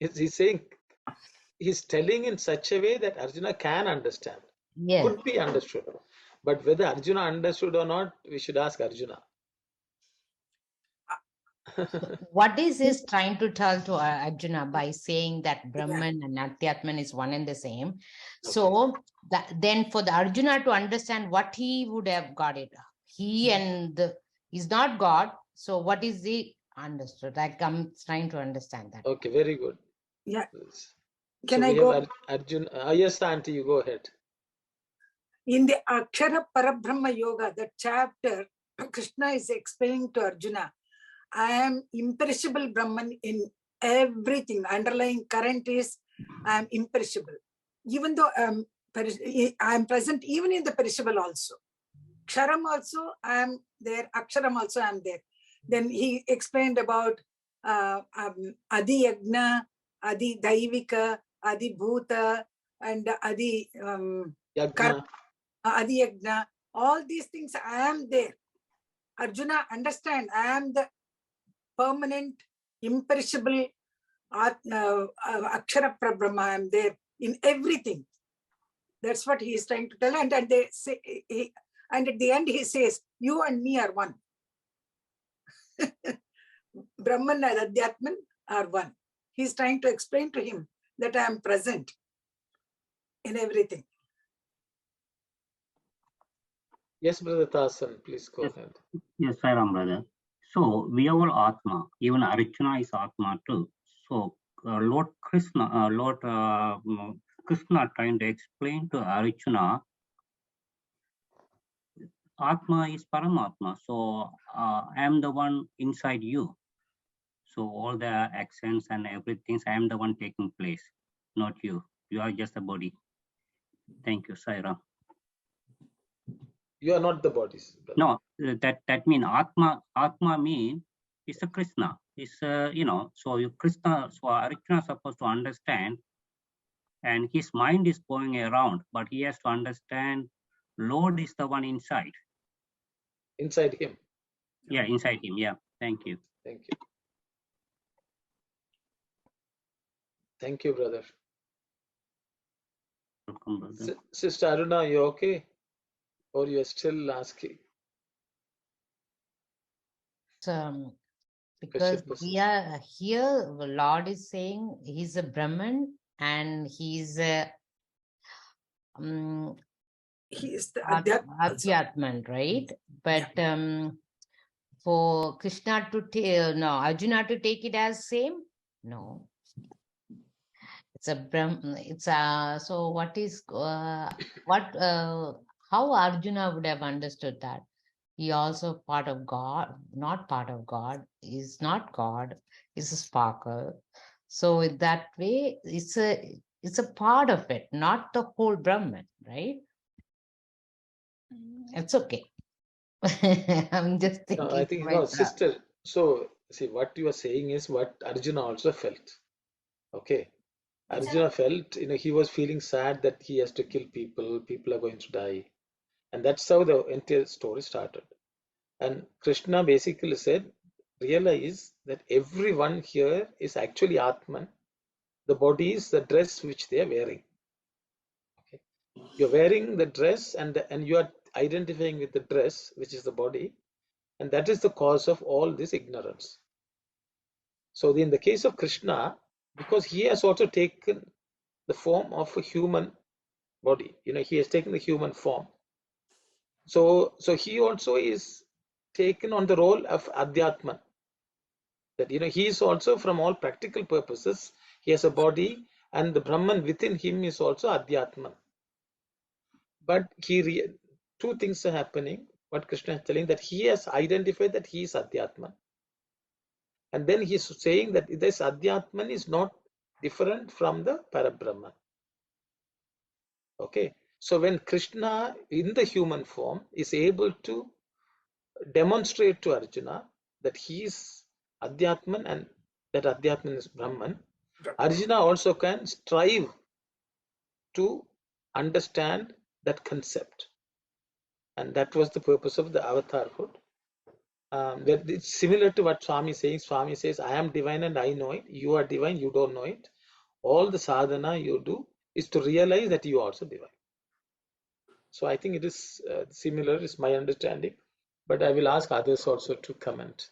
Speaker 1: He's saying, he's telling in such a way that Arjuna can understand.
Speaker 6: Yes.
Speaker 1: Could be understood. But whether Arjuna understood or not, we should ask Arjuna.
Speaker 6: What is this trying to tell to Arjuna by saying that Brahman and Adhyatman is one and the same? Okay. So then for the Arjuna to understand what he would have got it. He and he's not God. So what is the understood? Like I'm trying to understand that.
Speaker 1: Okay, very good.
Speaker 4: Yeah.
Speaker 1: Can
Speaker 4: I go?
Speaker 1: Arjuna, yes, Auntie, you go ahead.
Speaker 4: In the Akshara Parabrahma Yoga, the chapter, Krishna is explaining to Arjuna, I am imperishable Brahman in everything. Underlying current is I am imperishable. Even though I am present even in the perishable also. Ksharam also I am there, Aksharam also I am there. Then he explained about Adi Yagna, Adi Daivika, Adi Bhuta, and Adi
Speaker 1: Yagna.
Speaker 4: Adi Yagna. All these things I am there. Arjuna, understand, I am the permanent, imperishable Akshara Brahma. I am there in everything. That's what he is trying to tell. And they say, and at the end he says, you and me are one. Brahman and Adhyatman are one. He is trying to explain to him that I am present in everything.
Speaker 1: Yes, Brother Tasan, please go ahead.
Speaker 10: Yes, Sai Ram, brother. So we are all Atma. Even Arjuna is Atma too. So Lord Krishna trying to explain to Arjuna, Atma is Paramatma. So I am the one inside you. So all the actions and everything, I am the one taking place, not you. You are just a body. Thank you, Sai Ram.
Speaker 1: You are not the bodies. Brother.
Speaker 10: No, that means Atma means it's a Krishna. It's so Krishna, so Arjuna is supposed to understand, and his mind is going around, but he has to understand Lord is the one inside.
Speaker 1: Inside him.
Speaker 10: Yeah, inside him. Yeah. Thank you.
Speaker 1: Thank you. Thank you, brother.
Speaker 10: welcome, brother.
Speaker 1: Sister Aruna, are you okay? Or you are still asking?
Speaker 6: Because
Speaker 1: Question
Speaker 6: we are here, the Lord is saying he's a Brahman and he's a
Speaker 4: He is the Adhyatma also.
Speaker 6: Adhyatman, right? But for Krishna to take, no, Arjuna to take it as same? No. It's a Brahman, it's a, so what is, how Arjuna would have understood that? He also part of God, not part of God, is not God, is a sparkle. So in that way, it's a part of it, not the whole Brahman, right? It's okay. I'm just thinking.
Speaker 1: I think, no, sister. So, see, what you are saying is what Arjuna also felt. Okay. Arjuna felt, he was feeling sad that he has to kill people, people are going to die. And that's how the entire story started. And Krishna basically said, realize that everyone here is actually Atman. The body is the dress which they are wearing. Okay. You're wearing the dress and you are identifying with the dress, which is the body. And that is the cause of all this ignorance. So in the case of Krishna, because he has also taken the form of a human body, he has taken the human form. So he also is taken on the role of Adhyatman. That he is also, from all practical purposes, he has a body, and the Brahman within him is also Adhyatman. But two things are happening. What Krishna is telling, that he has identified that he is Adhyatman. And then he's saying that this Adhyatman is not different from the Parabrahman. Okay. So when Krishna in the human form is able to demonstrate to Arjuna that he is Adhyatman and that Adhyatman is Brahman, Arjuna also can strive to understand that concept. And that was the purpose of the avatarhood. That it's similar to what Swami is saying. Swami says, I am divine and I know it. You are divine, you don't know it. All the sadhana you do is to realize that you are also divine. So I think it is similar, is my understanding. But I will ask others also to comment.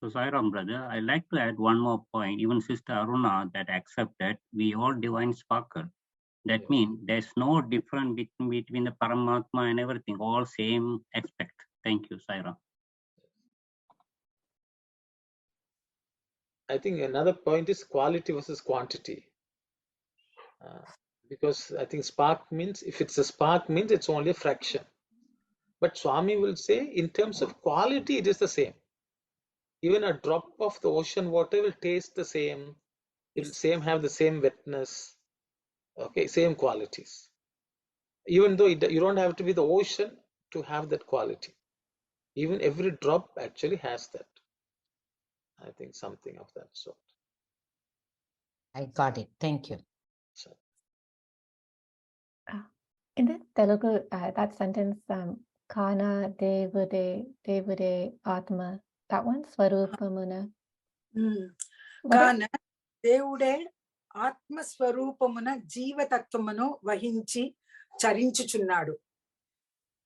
Speaker 10: So Sairam, brother, I like to add one more point. Even Sister Aruna that accepted we all divine sparkle. That means there's no difference between the Paramatma and everything, all same aspect. Thank you, Sairam.
Speaker 1: I think another point is quality versus quantity. Because I think spark means, if it's a spark means it's only a fraction. But Swami will say in terms of quality, it is the same. Even a drop of the ocean water will taste the same. It will have the same wetness. Okay, same qualities. Even though you don't have to be the ocean to have that quality. Even every drop actually has that. I think something of that sort.
Speaker 6: I got it. Thank you.
Speaker 1: So,
Speaker 3: in the Telugu, that sentence, Kana Devude Atma, that one, Swarupamuna.
Speaker 4: Kana Devude Atma Swarupamuna Jiva Tattvamanu Vahinchi Charinchuchunnadu.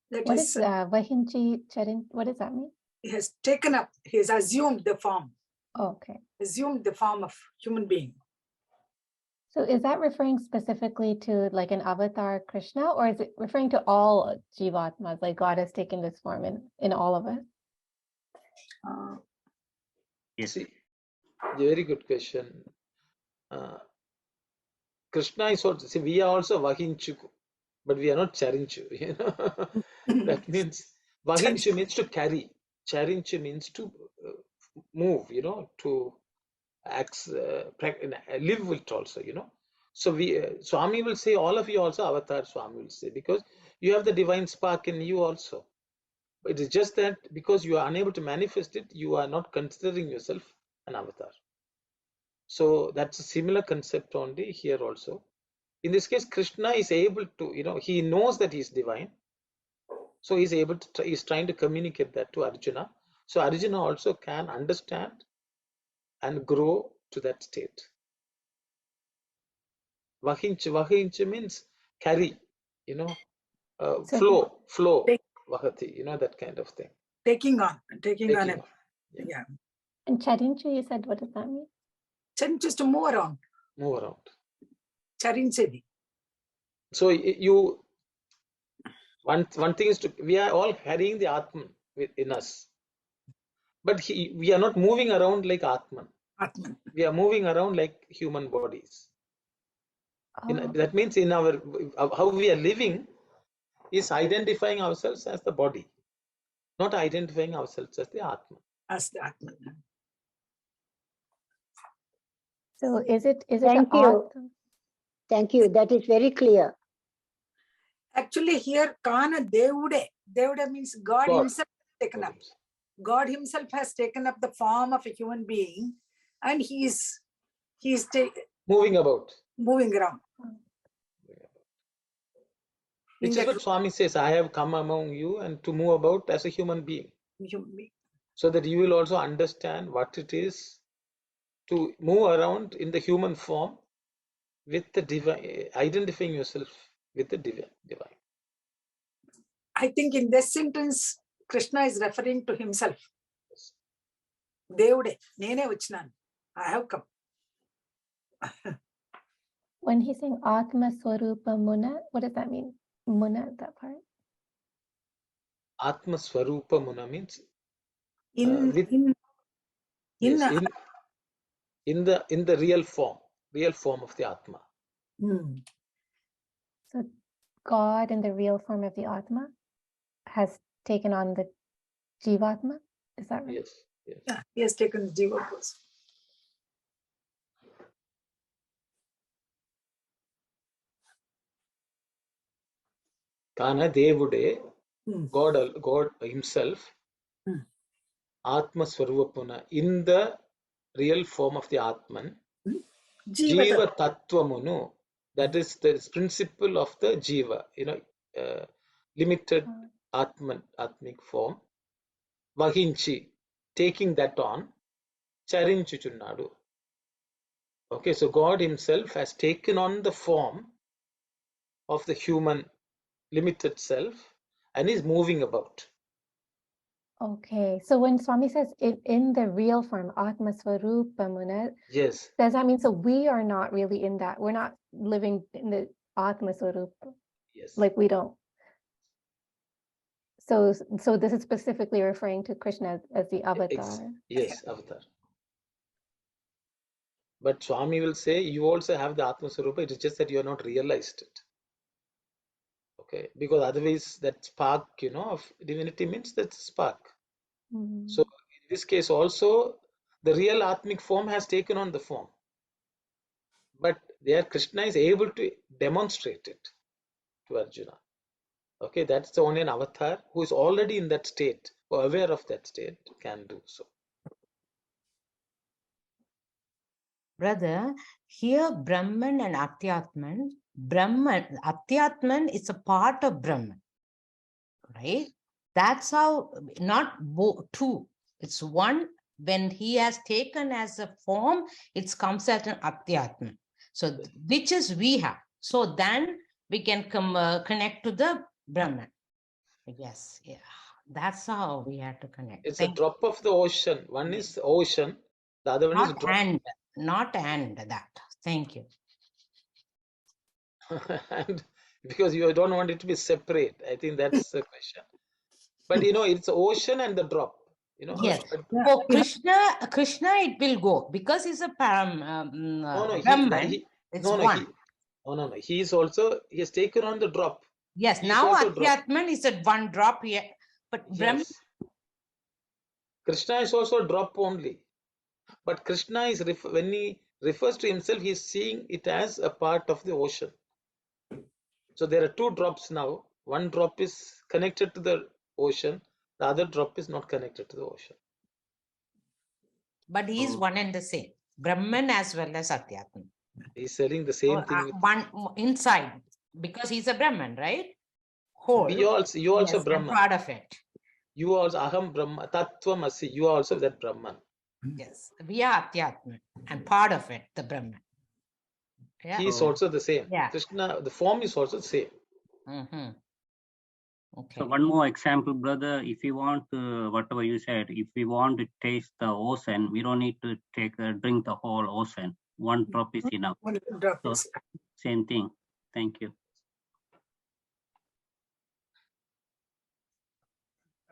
Speaker 3: What is Vahinchi Charin? What does that mean?
Speaker 4: He has taken up, he has assumed the form.
Speaker 3: Oh, okay.
Speaker 4: Assumed the form of human being.
Speaker 3: So is that referring specifically to like an avatar Krishna, or is it referring to all Jivatmas, like God has taken this form in all of us?
Speaker 10: Yes.
Speaker 1: See, very good question. Krishna is also, see, we are also Vahinchu, but we are not Charinchu. That means Vahinchu means to carry. Charinchu means to move, to act, live with also, So Swami will say, all of you also avatar, Swami will say, because you have the divine spark in you also. It is just that because you are unable to manifest it, you are not considering yourself an avatar. So that's a similar concept only here also. In this case, Krishna is able to, he knows that he is divine. So he's able to, he's trying to communicate that to Arjuna. So Arjuna also can understand and grow to that state. Vahincha means carry,
Speaker 3: So
Speaker 1: flow,
Speaker 4: Take-
Speaker 1: vahati, that kind of thing.
Speaker 4: taking on
Speaker 1: Taking
Speaker 4: a,
Speaker 1: on.
Speaker 4: yeah.
Speaker 3: and Charincha, you said, what does that mean?
Speaker 4: Just to move around.
Speaker 1: Move around.
Speaker 4: Charinchevi.
Speaker 1: So one thing is we are all carrying the Atman within us, but we are not moving around like Atman.
Speaker 4: Atman.
Speaker 1: We are moving around like human bodies.
Speaker 3: Oh,
Speaker 1: That means in how we are living is identifying ourselves as the body, not identifying ourselves as the Atman.
Speaker 4: As the Atman.
Speaker 3: so is it
Speaker 7: Thank
Speaker 3: the
Speaker 7: you.
Speaker 3: Atman?
Speaker 7: Thank you. That is very clear.
Speaker 4: Actually, here Kana Devude. Devude means God himself has taken up. God himself has taken up the form of a human being, and he is
Speaker 1: Moving about.
Speaker 4: moving around.
Speaker 1: Which is what Swami says, I have come among you and to move about as a human being. So that you will also understand what it is to move around in the human form with the divine, identifying yourself with the divine.
Speaker 4: I think in this sentence, Krishna is referring to himself. Devude, Nene Vachnan, I have come.
Speaker 3: When he's saying Atma Swarupa Muna, what does that mean? Muna, that part?
Speaker 1: Atma Swarupa Muna means
Speaker 4: In
Speaker 1: the real form of the Atma.
Speaker 3: So God in the real form of the Atma has taken on the Jivatma? Is that right?
Speaker 1: Yes.
Speaker 4: Yeah, he has taken the Jiva pose.
Speaker 1: Kana Devude, God himself, Atma Swarupuna, in the real form of the Atman, Jiva Tattvamunu, that is the principle of the Jiva, limited Atmic form, Vahinchi, taking that on, Charinchuchunnadu. Okay, so God himself has taken on the form of the human limited self and is moving about.
Speaker 3: Okay, so when Swami says in the real form, Atma Swarupa Muna,
Speaker 1: yes,
Speaker 3: does that mean so we are not really in that? We're not living in the Atma Swarupa?
Speaker 1: Yes.
Speaker 3: Like we don't. So this is specifically referring to Krishna as the avatar.
Speaker 1: Yes, avatar. But Swami will say you also have the Atma Swarupa, it is just that you are not realized it. Okay, because otherwise that spark, of divinity means that spark. So in this case also, the real Atmic form has taken on the form. But there Krishna is able to demonstrate it to Arjuna. Okay, that's the only an avatar who is already in that state or aware of that state can do so.
Speaker 6: Brother, here Brahman and Atyatman, Atyatman is a part of Brahman, right? That's how, not two, it's one. When he has taken as a form, it comes as an Atyatman. So which is we have. So then we can connect to the Brahman. Yes, yeah. That's how we have to connect.
Speaker 1: It's a drop of the ocean. One is ocean, the other one is drop.
Speaker 6: Not that. Thank you.
Speaker 1: And because you don't want it to be separate, I think that's the question. But it's ocean and the drop.
Speaker 6: Yes. For Krishna, it will go because he's a Brahman. It's one.
Speaker 1: No. He has taken on the drop.
Speaker 6: Yes. Now Atyatman is at one drop here, but Brahman.
Speaker 1: Krishna is also a drop only. But Krishna is when he refers to himself, he is seeing it as a part of the ocean. So there are two drops now. One drop is connected to the ocean. The other drop is not connected to the ocean.
Speaker 6: But he is one and the same. Brahman as well as Atyatman.
Speaker 1: He's selling the same thing.
Speaker 6: One inside, because he's a Brahman, right? Whole.
Speaker 1: You also Brahman.
Speaker 6: Part of it.
Speaker 1: You also Aham Brahma, Tattvamasi. You are also that Brahman.
Speaker 6: Yes, we are Atyatman and part of it, the Brahman. Yeah.
Speaker 1: He is
Speaker 10: So-
Speaker 1: also the same.
Speaker 6: Yeah.
Speaker 1: Krishna, the form is also the same.
Speaker 6: Okay.
Speaker 10: So one more example, brother. If you want, whatever you said, if we want to taste the ocean, we don't need to drink the whole ocean. One drop is enough.
Speaker 4: One drop
Speaker 10: So
Speaker 4: is
Speaker 10: same thing. Thank you.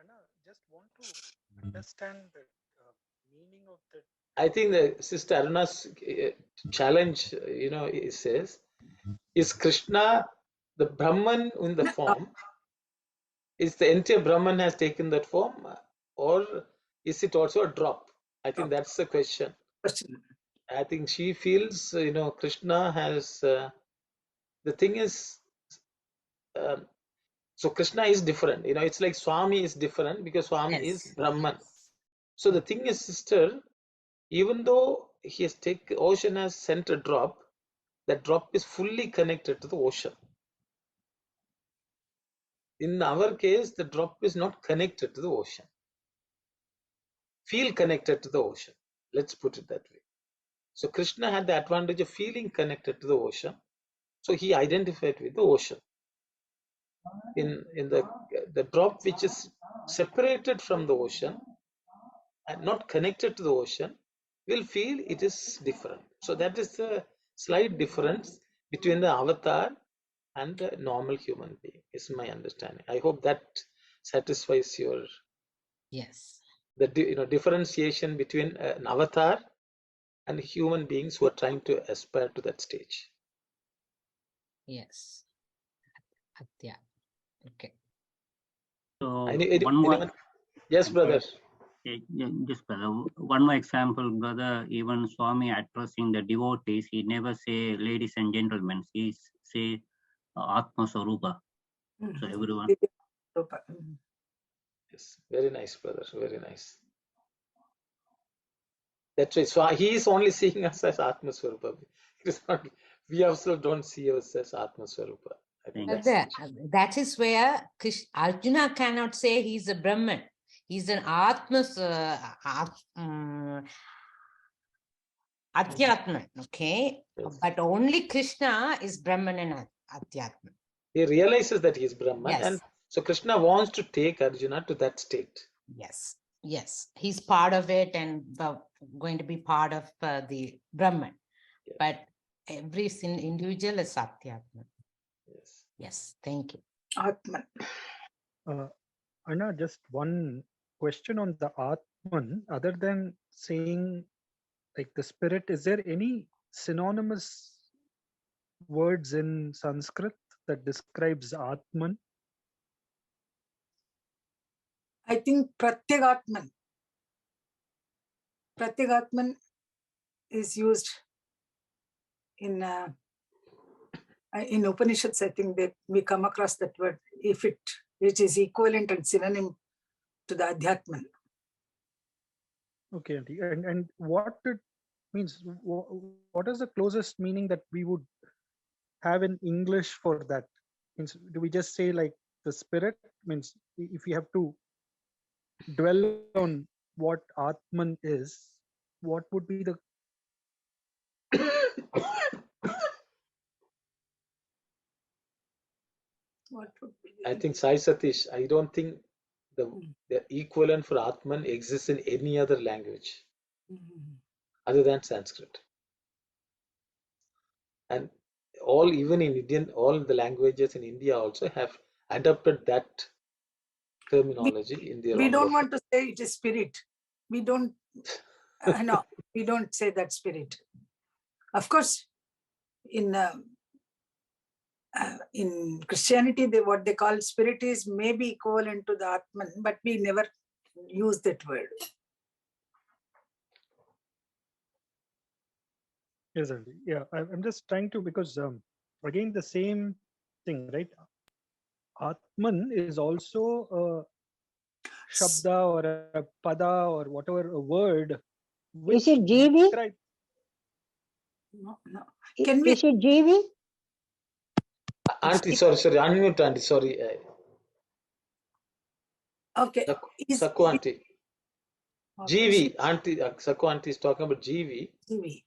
Speaker 8: Anna, just want to understand the meaning of the.
Speaker 1: I think the Sister Aruna's challenge, it says, is Krishna the Brahman in the form? Is the entire Brahman has taken that form, or is it also a drop? I think that's the question.
Speaker 4: question.
Speaker 1: I think she feels, Krishna has. The thing is, so Krishna is different. It's like Swami is different because Swami
Speaker 6: Yes.
Speaker 1: is Brahman. So the thing is, sister, even though he has taken ocean as center drop, that drop is fully connected to the ocean. In our case, the drop is not connected to the ocean. Feel connected to the ocean. Let's put it that way. So Krishna had the advantage of feeling connected to the ocean. So he identified with the ocean. In the drop which is separated from the ocean and not connected to the ocean will feel it is different. So that is the slight difference between the avatar and the normal human being, is my understanding. I hope that satisfies your
Speaker 6: Yes.
Speaker 1: the differentiation between an avatar and human beings who are trying to aspire to that stage.
Speaker 6: Yes. Yeah. Okay.
Speaker 10: So
Speaker 1: Anyone? Yes, brother.
Speaker 10: Just brother, one more example, brother. Even Swami addressing the devotees, he never say ladies and gentlemen. He say Atma Sarupa. So everyone.
Speaker 1: Yes, very nice, brother. Very nice. That's right. So he is only seeing us as Atma Swarupa. It is not. We also don't see us as Atma Swarupa. I think
Speaker 10: But
Speaker 1: that's
Speaker 6: That is where Arjuna cannot say he's a Brahman. He's an Adhyatman, okay?
Speaker 1: Yes.
Speaker 6: But only Krishna is Brahman and Adhyatman.
Speaker 1: He realizes that he is Brahman,
Speaker 6: Yes.
Speaker 1: and so Krishna wants to take Arjuna to that state.
Speaker 6: Yes. Yes. He's part of it and going to be part of the Brahman.
Speaker 1: Yeah.
Speaker 6: But every individual is Adhyatman.
Speaker 1: Yes.
Speaker 6: Yes. Thank you.
Speaker 4: Atman.
Speaker 8: Anna, just one question on the Atman. Other than saying like the spirit, is there any synonymous words in Sanskrit that describes Atman?
Speaker 4: I think Pratyagatman. Pratyagatman is used in Upanishads. I think that we come across that word, if it is equivalent and synonym to the Adhyatman.
Speaker 8: Okay, auntie. And what it means, what is the closest meaning that we would have in English for that? Means, do we just say like the spirit? Means if we have to dwell on what Atman is, what would be the
Speaker 4: What would be
Speaker 1: I think Sai Satish, I don't think the equivalent for Atman exists in any other language other than Sanskrit. And even in Indian, all the languages in India also have adopted that terminology in their
Speaker 4: we
Speaker 1: own
Speaker 4: don't
Speaker 1: local.
Speaker 4: want to say it is spirit. We don't, no, we don't say that spirit. Of course, in Christianity, what they call spirit is maybe equivalent to the Atman, but we never use that word.
Speaker 8: Yes, auntie. Yeah, I'm just trying to, because again the same thing, right? Atman is also a shabda or a pada or whatever, a word which
Speaker 7: Is it Jivi?
Speaker 8: describe-
Speaker 4: No. Can we?
Speaker 7: Is it Jivi?
Speaker 1: Auntie, sorry, unmute, auntie, sorry.
Speaker 4: Okay.
Speaker 1: Sakku auntie. GV, auntie, Sakku auntie is talking about GV.
Speaker 4: GV.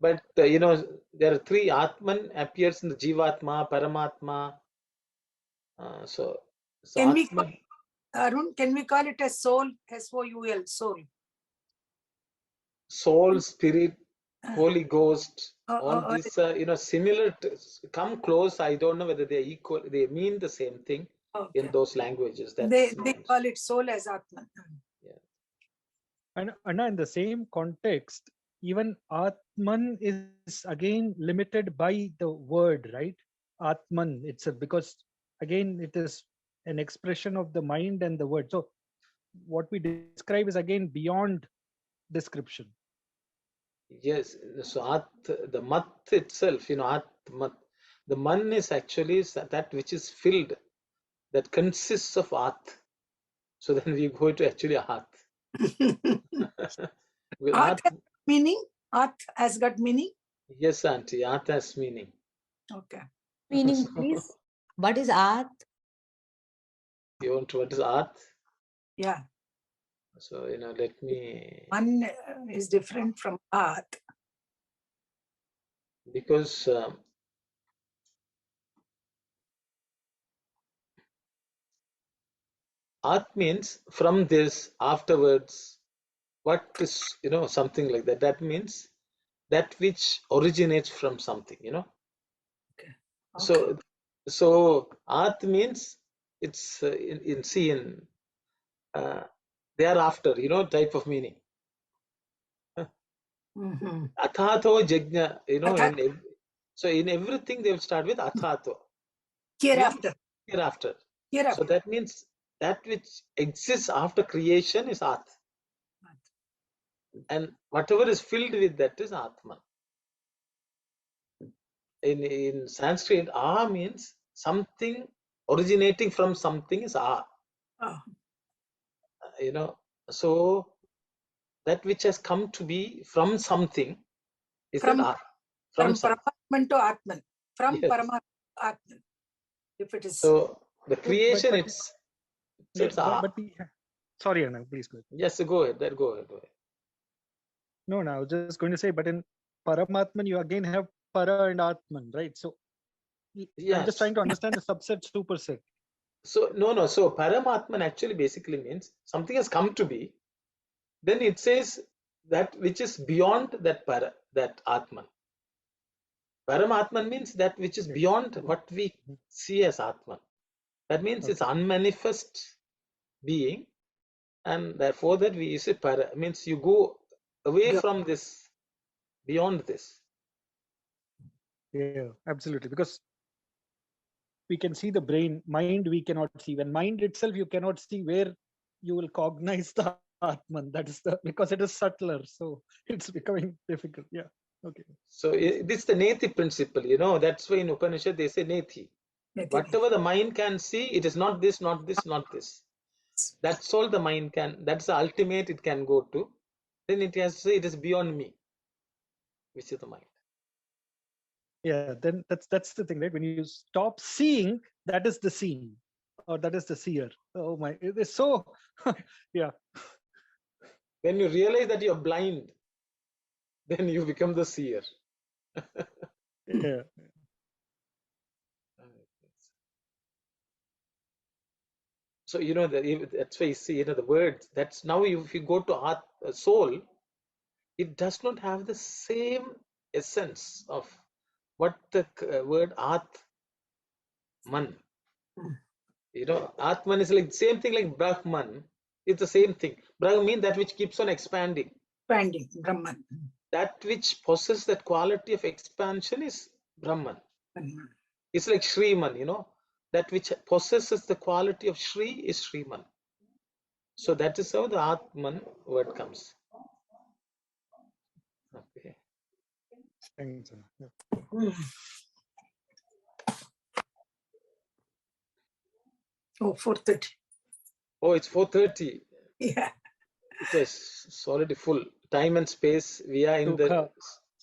Speaker 1: But you know, there are three. Atman appears in the Jivatma, Paramatma. So
Speaker 4: Can we,
Speaker 1: Atman,
Speaker 4: Arun, can we call it as soul? SOUL, soul.
Speaker 1: soul, spirit, Holy Ghost,
Speaker 4: Uh,
Speaker 1: all
Speaker 4: uh, uh,
Speaker 1: these you know, similar, come close. I don't know whether they're equal. They mean the same thing in
Speaker 4: okay.
Speaker 1: those languages.
Speaker 4: They
Speaker 1: That's my
Speaker 4: call it soul as Atman.
Speaker 8: And Anna, in the same context, even Atman is again limited by the word, right? Atman itself, because again, it is an expression of the mind and the word. So what we describe is again beyond description.
Speaker 1: Yes. So the mat itself, you know, mat, the man is actually that which is filled, that consists of at. So then we go to actually at. With
Speaker 4: At
Speaker 1: at,
Speaker 4: has meaning? At has got meaning?
Speaker 1: yes, auntie, at has meaning.
Speaker 4: Okay.
Speaker 6: Meaning, please. What is art?
Speaker 1: You want what is at?
Speaker 4: Yeah.
Speaker 1: So, you know, let me,
Speaker 4: One is different from At.
Speaker 1: because at means from this, afterwards, what is, you know, something like that. That means that which originates from something, you know.
Speaker 4: Okay.
Speaker 1: So at means it's in thereafter, you know, type of meaning.
Speaker 4: Mhm.
Speaker 1: Athato jajna, you know,
Speaker 4: Atha-
Speaker 1: so in everything they will start with athato, means
Speaker 4: Hereafter.
Speaker 1: hereafter. So
Speaker 4: Hereafter.
Speaker 1: that means that which exists after creation is at, and whatever is filled with that is atman. In Sanskrit, ah means something originating from something is ah,
Speaker 4: Oh,
Speaker 1: you know. So that which has come to be from something is that
Speaker 4: from
Speaker 1: ah, from something.
Speaker 4: Paramatman to Atman. From
Speaker 1: Yes.
Speaker 4: Paramatman to Atman. If it is.
Speaker 1: So the
Speaker 8: But
Speaker 1: creation,
Speaker 8: but
Speaker 1: it's
Speaker 8: yeah,
Speaker 1: it's ah.
Speaker 8: but we, sorry, Anna, please go ahead.
Speaker 1: Yes, go ahead. Go ahead.
Speaker 8: No, I was just going to say, but in Paramatman, you again have Para and Atman, right? So I'm just
Speaker 1: Yes.
Speaker 8: trying to understand the subsets 2%.
Speaker 1: So no. So Paramatman actually basically means something has come to be. Then it says that which is beyond that Atman. Paramatman means that which is beyond what we see as Atman. That means it's
Speaker 8: Okay.
Speaker 1: unmanifest being, and therefore that we use it para, means you go away
Speaker 4: Go.
Speaker 1: from this, beyond this.
Speaker 8: Yeah, absolutely. Because we can see the brain, mind we cannot see. When mind itself you cannot see, where you will cognize the Atman. That is because it is subtler. So it's becoming difficult. Yeah. Okay.
Speaker 1: So this is the Neti principle, you know. That's why in Upanishad they say Neti. Whatever the mind can see, it is not this, not this, not this. That's all the mind can. That's the ultimate it can go to. Then it has to say it is beyond me, which is the mind.
Speaker 8: Yeah. Then that's the thing, right? When you stop seeing, that is the seen, or that is the seer. Oh my! It is so. Yeah.
Speaker 1: When you realize that you're blind, then you become the seer.
Speaker 8: Yeah.
Speaker 1: So you know that's why you see, you know, the words. That's now if you go to soul, it does not have the same essence of what the word Atman. You know, Atman is like same thing like Brahman. It's the same thing. Brahman means that which keeps on expanding.
Speaker 4: Expanding, Brahman.
Speaker 1: That which possesses that quality of expansion is Brahman.
Speaker 4: Brahman.
Speaker 1: It's like Shriman, you know. That which possesses the quality of Shri is Shriman. So that is how the Atman word comes. Okay.
Speaker 8: Thanks, Anna. Yeah.
Speaker 4: Oh, 4:30.
Speaker 1: Oh, it's 4:30.
Speaker 4: Yeah.
Speaker 1: It is already full. Time and space, we are in the.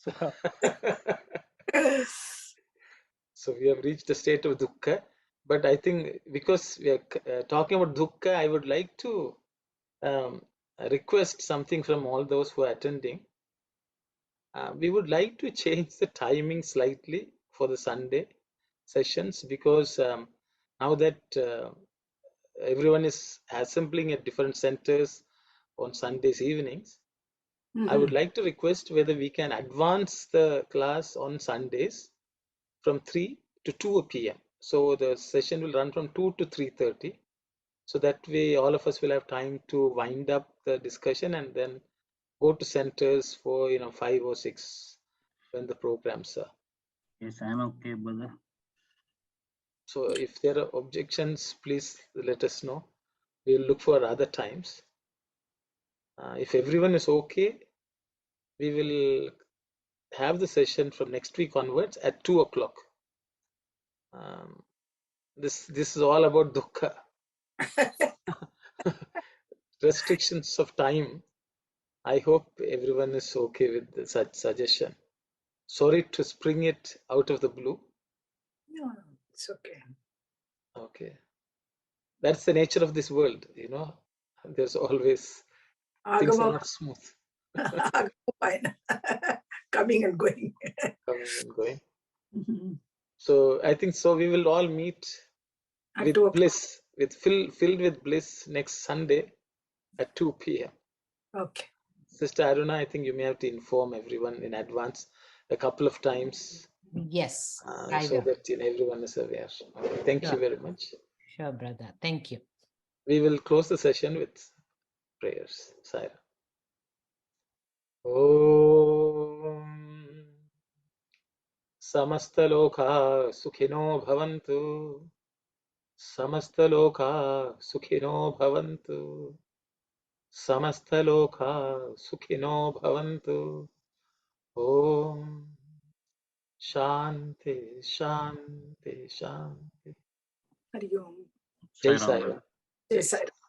Speaker 8: Sukha.
Speaker 1: So we have reached the state of dukkha. But I think because we are talking about dukkha, I would like to request something from all those who are attending. We would like to change the timing slightly for the Sunday sessions, because now that everyone is assembling at different centers on Sundays evenings, I would like to request whether we can advance the class on Sundays from 3 to 2 p.m. So the session will run from 2 to 3:30. So that way all of us will have time to wind up the discussion and then go to centers for 5 or 6 when the programs are.
Speaker 10: Yes, I'm okay, brother.
Speaker 1: So if there are objections, please let us know. We'll look for other times. If everyone is okay, we will have the session from next week onwards at 2 o'clock. This is all about dukkha. Restrictions of time. I hope everyone is okay with such suggestion. Sorry to spring it out of the blue.
Speaker 4: No, it's okay.
Speaker 1: Okay. That's the nature of this world, There's always things are not smooth.
Speaker 4: Fine. Coming and going.
Speaker 1: Coming and going. So I think so we will all meet
Speaker 4: At
Speaker 1: with
Speaker 4: 2 o'clock.
Speaker 1: bliss, filled with bliss next Sunday at 2 p.m.
Speaker 4: Okay.
Speaker 1: Sister Aruna, I think you may have to inform everyone in advance a couple of times,
Speaker 6: Yes, I
Speaker 1: so
Speaker 6: will.
Speaker 1: that everyone is aware. Okay, thank you very much.
Speaker 6: Sure, brother. Thank you.
Speaker 1: We will close the session with prayers. Saira. Om Samastaloka Sukhino Bhavantu. Samastaloka Sukhino Bhavantu. Samastaloka Sukhino Bhavantu. Om Shanti, Shanti, Shanti.
Speaker 4: Hari Om.
Speaker 1: Jai
Speaker 10: Sai Ram.
Speaker 1: Sai Ram.
Speaker 4: Jai Sai Ram.